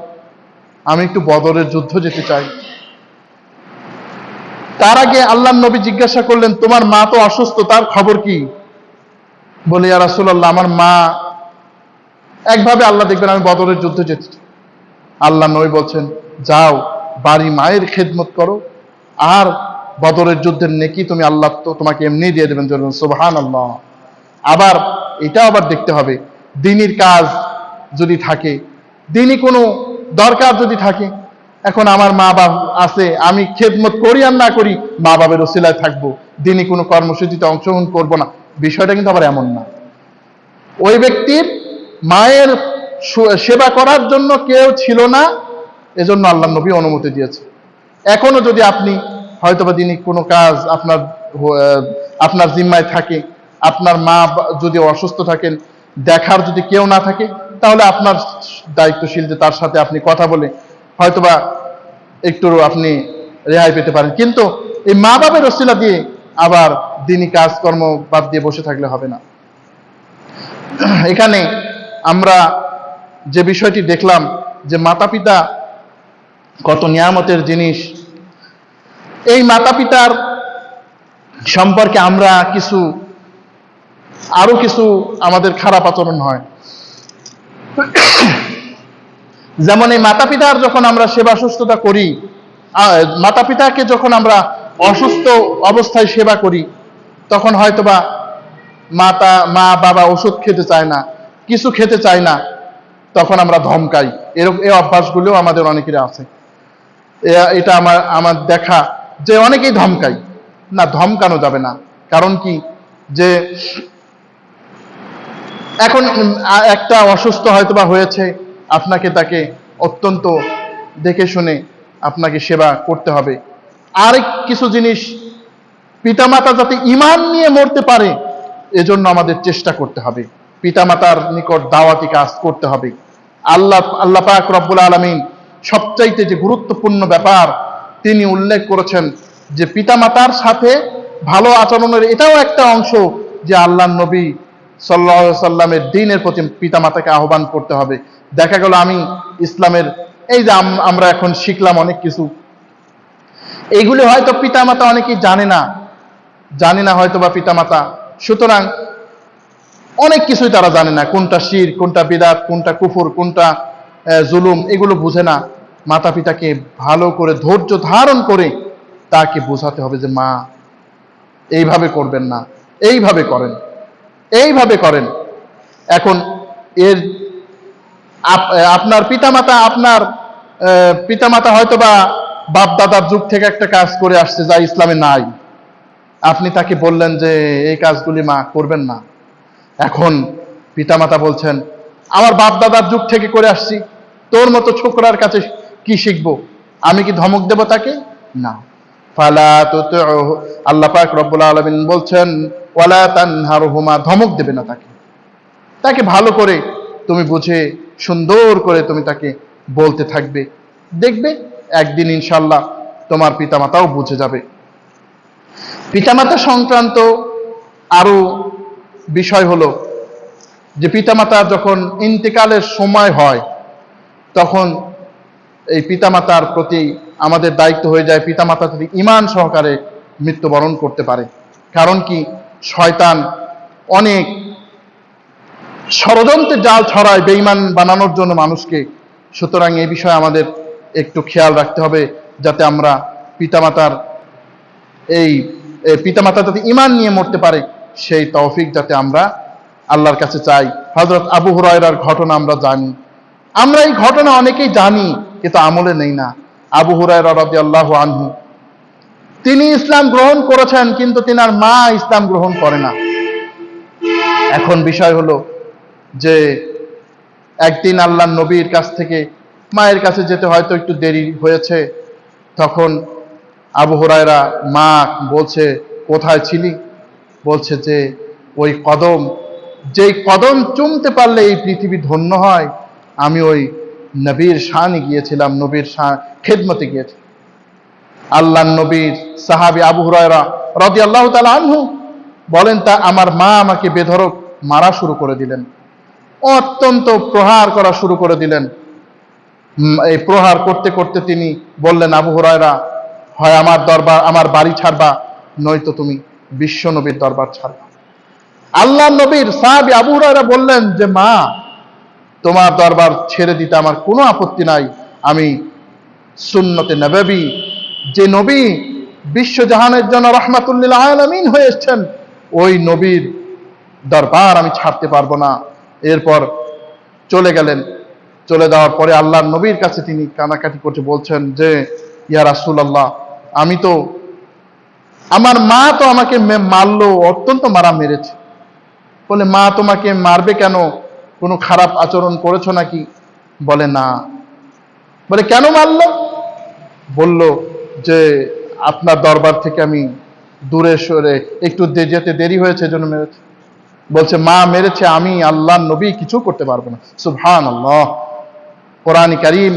Speaker 1: আমি একটু বদরের যুদ্ধ যেতে চাই। তার আগে আল্লাহর নবী জিজ্ঞাসা করলেন, তোমার মা তো অসুস্থ, তার খবর কি? বলে, ইয়া রাসূলুল্লাহ, আমার মা একভাবে আল্লাহ দেখবেন আমি বদরের যুদ্ধে যেতে চাই। আল্লাহ নবী বলছেন, যাও বাড়ি মায়ের খেদমত করো, আর বদরের যুদ্ধের নেকি তুমি আল্লাহ তো তোমাকে এমনি দিয়ে দেবেন। সুবহানাল্লাহ। আবার এটা আবার দেখতে হবে, দ্বীনের কাজ যদি থাকে, দ্বীনি কোনো দরকার যদি থাকে, এখন আমার মা বাপ আছে, আমি খেদমত করি আর না করি, মা বাবার ওসিলায় থাকবো, দ্বীনি কোনো কর্মসূচিতে অংশগ্রহণ করব না, বিষয়টা কিন্তু আবার এমন না। ওই ব্যক্তির মায়ের সেবা করার জন্য কেউ ছিল না, এজন্য আল্লাহ নবী অনুমতি দিয়েছে। এখনো যদি আপনি হয়তোবা দ্বীনি কোনো কাজ আপনার জিম্মায় থাকে, আপনার মা যদি অসুস্থ থাকেন, দেখার যদি কেউ না থাকে, তাহলে আপনার দায়িত্বশীল যে তার সাথে আপনি কথা বলে হয়তোবা একটু আপনি রেহাই পেতে পারেন। কিন্তু এই মা বাবার ওসিলা দিয়ে আবার দ্বীনি কাজকর্ম বাদ দিয়ে বসে থাকলে হবে না। এখানে আমরা যে বিষয়টি দেখলাম, যে মাতা পিতা কত নিয়ামতের জিনিস। এই মাতা পিতার সম্পর্কে আমরা আরো কিছু আমাদের খারাপ আচরণ হয়। যেমন এই মাতা পিতার যখন আমরা সেবা সুস্থতা করি, মাতা পিতাকে যখন আমরা অসুস্থ অবস্থায় সেবা করি, তখন হয়তোবা মা বাবা ওষুধ খেতে চায় না, কিছু খেতে চায় না, তখন আমরা ধমকাই। এই অভ্যাসগুলোও আমাদের অনেকের আছে। এটা আমার দেখা যে অনেকেই ধমকাই। না, ধমকানো যাবে না। কারণ কি, যে এখন একটা অসুস্থ হয়তোবা হয়েছে, আপনাকে তাকে অত্যন্ত দেখে শুনে আপনাকে সেবা করতে হবে। আর কিছু জিনিস, পিতামাতা যাতে ঈমান নিয়ে মরতে পারে, এজন্য আমাদের চেষ্টা করতে হবে। পিতামাতার নিকট দাওয়াতি কাজ করতে হবে। আল্লাহ পাক রব্বুল আলামিন সবচাইতে যে গুরুত্বপূর্ণ ব্যাপার তিনি উল্লেখ করেছেন, যে পিতামাতার সাথে ভালো আচরণের এটাও একটা অংশ, যে আল্লাহর নবী সাল্লাল্লাহু আলাইহি সাল্লামের দ্বীনের প্রতি পিতামাতাকে আহ্বান করতে হবে। দেখা গেল আমি ইসলামের এই যে আমরা এখন শিখলাম অনেক কিছু, এইগুলি হয়তো পিতামাতা অনেকেই জানে না হয়তো বা পিতামাতা। সুতরাং অনেক কিছুই তারা জানে না, কোনটা শিরক, কোনটা বিদআত, কোনটা কুফর, কোনটা জুলুম, এগুলো বুঝে না। মাতা পিতাকে ভালো করে ধৈর্য ধারণ করে তাকে বোঝাতে হবে যে মা এইভাবে করবেন না, এইভাবে করেন। এখন আপনার পিতামাতা হয়তোবা বাপ দাদার যুগ থেকে একটা কাজ করে আসছে যা ইসলামে নাই। আপনি তাকে বললেন যে এই কাজগুলি মা করবেন না। এখন পিতামাতা বলছেন, আমার বাপ দাদার যুগ থেকে করে আসছি, তোর মতো ছোকরার কাছে কি শিখবো? আমি কি ধমক দেব তাকে? না। ফালা তুতিউহু, আল্লাহ পাক রব্বুল আলামিন বলছেন, ওয়ালা তানহারহুমা, ধমক দেবে না তাকে। তাকে ভালো করে তুমি বুঝে সুন্দর করে তুমি তাকে বলতে থাকবে। দেখবে একদিন ইনশাআল্লাহ তোমার পিতামাতাও বুঝে যাবে। পিতামাতা সংক্রান্ত আরো বিষয় হলো যে পিতামাতা যখন ইন্তেকালের সময় হয় তখন এই পিতামাতার প্রতি আমাদের দায়িত্ব হয়ে যায় পিতামাতা যদি ঈমান সহকারে মৃত্যুবরণ করতে পারে। কারণ কি, শয়তান অনেক ষড়যন্ত্রের জাল ছড়ায় বেঈমান বানানোর জন্য মানুষকে। সুতরাং এই বিষয়ে আমাদের একটু খেয়াল রাখতে হবে যাতে আমরা পিতামাতার পিতামাতা যাতে ঈমান নিয়ে মরতে পারে সেই তৌফিক যাতে আমরা আল্লাহর কাছে চাই। হযরত আবু হুরায়রার ঘটনা আমরা জানি, আমরা এই ঘটনা অনেকেই জানি কিন্তু আমলে নেই না। আবু হুরায়রা রাদিয়াল্লাহু আনহু তিনি ইসলাম গ্রহণ করেছেন কিন্তু তিনার মা ইসলাম গ্রহণ করে না। এখন বিষয় হলো যে একদিন আল্লাহর নবীর কাছ থেকে মায়ের কাছে যেতে হয়তো একটু দেরি হয়েছে। তখন আবু হুরায়রা মা বলছে, কোথায় ছিলি? বলছে যে ওই কদম, যেই কদম চুমতে পারলে এই পৃথিবী ধন্য হয়, আমি ওই নবীর শানে গিয়েছিলাম, নবীর খেদমতে গিয়েছি। আল্লাহর নবীর সাহাবী আবু হুরায়রা রাদিয়াল্লাহু তাআলা আনহু বলেন, তা আমার মা আমাকে বেধড়ক মারা শুরু করে দিলেন, অত্যন্ত প্রহার করা শুরু করে দিলেন। এই প্রহার করতে করতে তিনি বললেন, আবু হুরায়রা, হয় আমার দরবার, আমার বাড়ি ছাড়বা, নয়তো তুমি বিশ্ব নবীর দরবার ছাড়বা। আল্লাহর নবীর সাহাবী আবু হুরায়রা বললেন যে মা, তোমার দরবার ছেড়ে দিতে আমার কোনো আপত্তি নাই। আমি সুন্নতে নববী, যে নবী বিশ্বজাহানের জন্য রাহমাতুল লিল আলামিন হয়ে এসেছেন, ওই নবীর দরবার আমি ছাড়তে পারবো না। এরপর চলে গেলেন। চলে যাওয়ার পরে আল্লাহর নবীর কাছে তিনি কানাকাটি করতে বলছেন যে ইয়া রাসূলুল্লাহ, আমি তো, আমার মা তো আমাকে মারলো, অত্যন্ত মারা মেরেছে। বলে, মা তোমাকে মারবে কেন? কোনো খারাপ আচরণ করেছো নাকি? বলে না। বলে, কেন মারলো? বলল যে আপনার দরবার থেকে আমি দূরে সরে একটু যেতে দেরি হয়েছে, এজন্য মেরেছে। বলছে, মা মেরেছে, আমি আল্লাহর নবী কিছু করতে পারবো না। সুবহানাল্লাহ। কোরআন কারীম,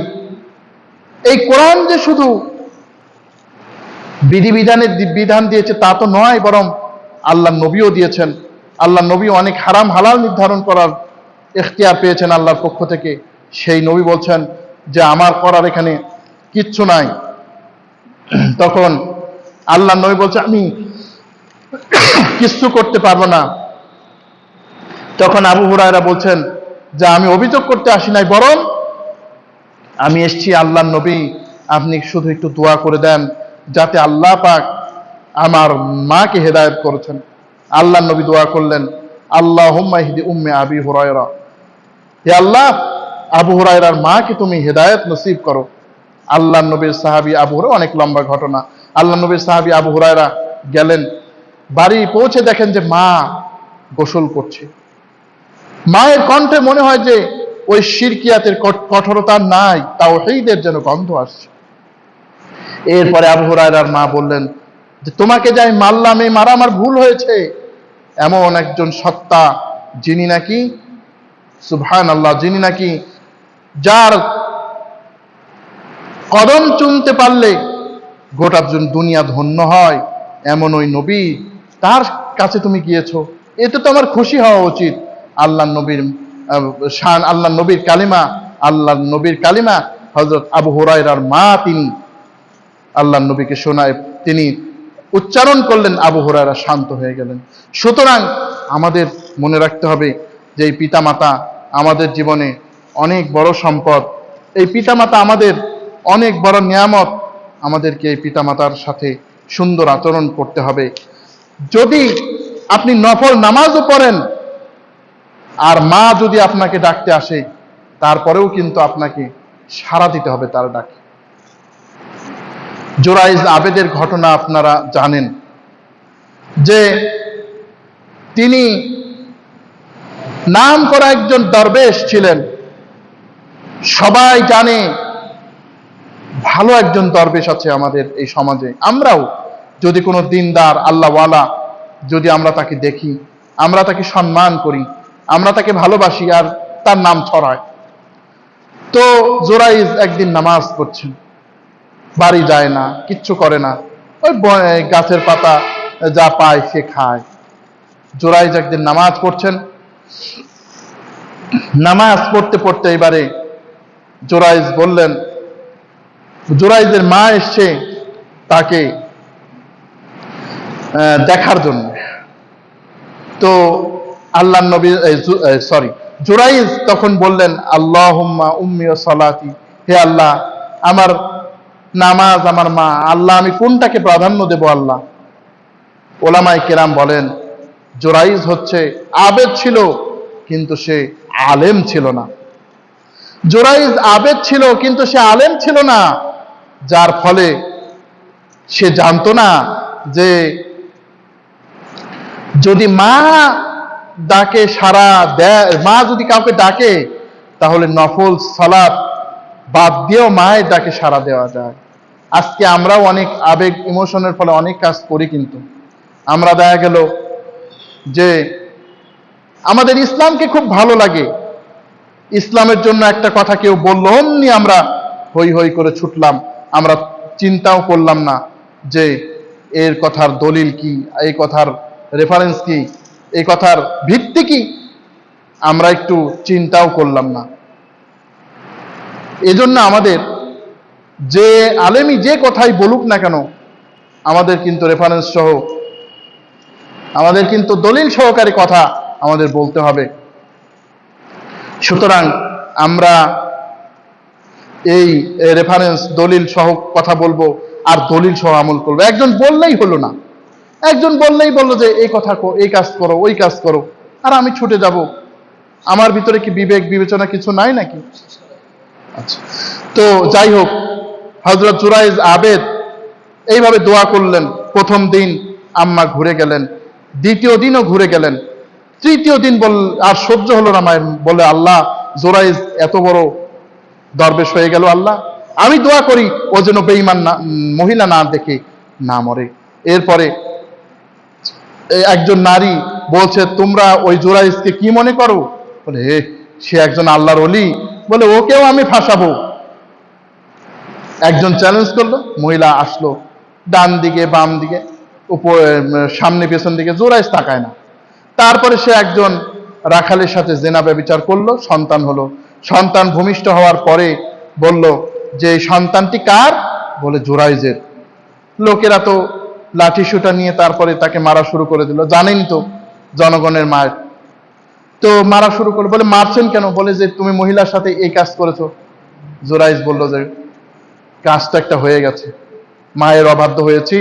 Speaker 1: এই কোরআন যে শুধু বিধিবিধানের বিধান দিয়েছে তা তো নয়, বরং আল্লাহর নবীও দিয়েছেন। আল্লাহর নবী অনেক হারাম হালাল নির্ধারণ করার ইখতিয়ার পেয়েছেন আল্লাহর পক্ষ থেকে। সেই নবী বলছেন যে আমার করার এখানে কিচ্ছু নাই। তখন আল্লাহর নবী বলছে, আমি কিচ্ছু করতে পারবো না। তখন আবু হুরায়রা বলছেন যে আমি অভিযোগ করতে আসি নাই, বরং আমি এসেছি আল্লাহর নবী, আপনি শুধু একটু দোয়া করে দেন যাতে আল্লাহ পাক আমার মাকে হেদায়েত করেছেন। আল্লাহর নবী দোয়া করলেন, আল্লাহুম্মা ইহদি উম্মে আবি হুরায়রা, হে আল্লাহ, আবু হুরায়রার মাকে তুমি হেদায়েত নসিব করো। আল্লাহর নবীর সাহাবী আবু হুরায়রা, অনেক লম্বা ঘটনা। আল্লাহর নবীর সাহাবী আবু হুরায়রা গেলেন, বাড়ি পৌঁছে দেখেন যে মা গোসল করছে। মায়ের কণ্ঠে মনে হয় যে ওই শিরকিয়াতের কঠোরতা নাই, তাওহীদের যেন গন্ধ আসছে। এরপরে আবু হুরায়রার মা বললেন যে তোমাকে যাই মারলাম, এই মারা আমার ভুল হয়েছে। এমন একজন সত্তা যিনি নাকি, সুবহানাল্লাহ, যিনি নাকি যার কদম চুমতে পারলে গোটা দুনিয়া ধন্য হয়, এমন ওই নবী, তার কাছে তুমি গিয়েছো, এতে তো আমার খুশি হওয়া উচিত। আল্লাহর নবীর শান, আল্লাহর নবীর কালিমা, আল্লাহর নবীর কালিমা হযরত আবু হুরায়রার মা তিনি আল্লাহর নবীকে শোনায়, তিনি উচ্চারণ করলেন, আবু হুরায়রা শান্ত হয়ে গেলেন। সুতরাং আমাদের মনে রাখতে হবে যে এই পিতামাতা আমাদের জীবনে অনেক বড় সম্পদ, এই পিতামাতা আমাদের অনেক বড় নিয়ামত। আমাদেরকে এই পিতামাতার সাথে সুন্দর আচরণ করতে হবে। যদি আপনি নফল নামাজও পড়েন আর মা যদি আপনাকে ডাকতে আসে, তারপরেও কিন্তু আপনাকে সাড়া দিতে হবে তার ডাকে। জুরাইজ আবেদের ঘটনা আপনারা জানেন যে তিনি নাম করা একজন দরবেশ ছিলেন। সবাই জানে ভালো একজন দরবেশ আছে আমাদের এই সমাজে। আমরাও যদি কোনো দিনদার আল্লাহওয়ালা যদি আমরা তাকে দেখি, আমরা তাকে সম্মান করি, আমরা তাকে ভালোবাসি আর তার নাম ছড়ায়। তো জোরাইজ একদিন নামাজ পড়ছেন, বাড়ি যায় না, কিচ্ছু করে না, ওই গাছের পাতা যা পায় সে খায়। জোরাইজ একদিন নামাজ পড়ছেন, নামাজ পড়তে পড়তে এবারে জোরাইজ বললেন, জোরাইজের মা এসছে তাকে দেখার জন্য। তো আল্লাহ নবী জোরাইজ তখন বললেন, আল্লাহুম্মা উম্মি ওয়া সালাতি, হে আল্লাহ, আমার নামাজ, আমার মা, আল্লাহ আমি কোনটাকে প্রাধান্য দেব আল্লাহ? ওলামায়ে কেরাম বলেন, জোরাইজ হচ্ছে আবেদ ছিল কিন্তু সে আলেম ছিল না। জোরাইজ আবেদ ছিল কিন্তু সে আলেম ছিল না, যার ফলে সে জানতো না যে যদি মা ডাকে সাড়া দেয়, মা যদি কাউকে ডাকে তাহলে নফল সালাত বাদ দিয়েও মায়ের ডাকে সাড়া দেওয়া যায়। আজকে আমরাও অনেক আবেগ ইমোশনের ফলে অনেক কাজ করি, কিন্তু আমরা দেখা গেল যে আমাদের ইসলামকে খুব ভালো লাগে, ইসলামের জন্য একটা কথা কেউ বলল, অমনি আমরা হই হই করে ছুটলাম, আমরা চিন্তাও করলাম না যে এর কথার দলিল কি, এই কথার রেফারেন্স কি, এই কথার ভিত্তি কি, আমরা একটু চিন্তাও করলাম না। এজন্য আমাদের যে আলেমই যে কথাই বলুক না কেন, আমাদের কিন্তু রেফারেন্স সহ, আমাদের কিন্তু দলিল সহকারী কথা আমাদের বলতে হবে। সুতরাং আমরা এই রেফারেন্স দলিল সহ কথা বলবো আর দলিল সহ আমল করবো। একজন বললেই হলো না, একজন বললেই বললো যে এই কথা, এই কাজ করো, ওই কাজ করো, আর আমি ছুটে যাব। আমার ভিতরে কি বিবেক বিবেচনা কিছু নাই নাকি? আচ্ছা, তো যাই হোক, হযরত জুরাইজ আবেদ এইভাবে দোয়া করলেন। প্রথম দিন আম্মা ঘুরে গেলেন, দ্বিতীয় দিনও ঘুরে গেলেন, তৃতীয় দিন আর সহ্য হলো না মায়ের, বলে আল্লাহ, জোরাইজ এত বড় দরবেশ হয়ে গেল, আল্লাহ আমি দোয়া করি ও যেন বেঈমান মহিলা না দেখে না মরে। এরপরে একজন নারী বলছে, তোমরা ওই জোরাইজকে কি মনে করো? বলে সে একজন আল্লাহর ওলি, বলে ওকেও আমি ফাঁসাবো। একজন চ্যালেঞ্জ করলো, মহিলা আসলো, ডান দিকে বাম দিকে উপর সামনে পেছন দিকে, জোরাইজ তাকায় না। তারপরে সে একজন রাখালের সাথে জেনা ব্যভিচার করলো, সন্তান হলো। সন্তান ভূমিষ্ঠ হওয়ার পরে বলল যে সন্তানটি কার? বলে জোরাইজের। লোকেরা তো লাঠি সুটা নিয়ে তারপরে তাকে মারা শুরু করে দিল, জানেন তো জনগণের মার। তো মারা শুরু করলো, বলে মারছেন কেন? বলে যে তুমি মহিলার সাথে এই কাজ করেছো। জোরাইজ বলল যে কাজটা একটা হয়ে গেছে, মায়ের অবাধ্য হয়েছি,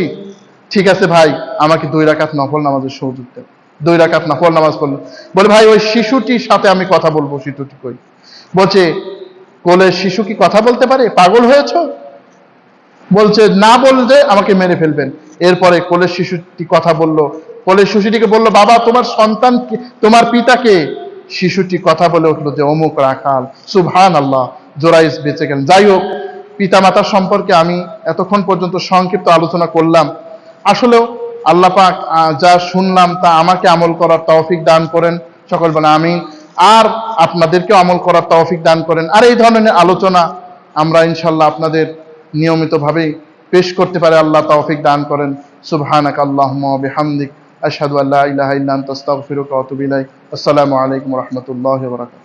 Speaker 1: ঠিক আছে ভাই, আমাকে 2 রাকাত নফল নামাজের সুযোগ দেন। 2 রাকাত নফল নামাজ পড়লো। বলে ভাই ওই শিশুটির সাথে আমি কথা বলবো। শিশুটি কই? বলছে কোলের শিশু কি কথা বলতে পারে? পাগল হয়েছো? বলছে না, বললে আমাকে মেরে ফেলবেন। এরপরে কোলের শিশুটি কথা বলল। কোলের শিশুটিকে বলল, বাবা তোমার সন্তান, তোমার পিতাকে। শিশুটি কথা বলে উঠলো যে অমুক রাখাল। সুবহানাল্লাহ, জোরাইজ বেঁচে গেলেন। যাই হোক, পিতামাতার সম্পর্কে আমি এতক্ষণ পর্যন্ত সংক্ষিপ্ত আলোচনা করলাম। আসলেও আল্লাহ পাক যা শুনলাম তা আমাকে আমল করার তৌফিক দান করেন, সকল বলে আমিন। আর আপনাদেরকে আমল করার তৌফিক দান করেন। আর এই ধরনের আলোচনা আমরা ইনশাআল্লাহ আপনাদের নিয়মিতভাবেই পেশ করতে পারে আল্লাহ তৌফিক দান করেন। সুবহানাকা আল্লাহুম্মা ওয়া বিহামদিক, আশহাদু আল্লা ইলাহা ইল্লা আনতা আস্তাগফিরুকা ওয়া আতুবু ইলাইক। আসসালামু আলাইকুম ওয়া রাহমাতুল্লাহি ওয়া বারাকাতুহু।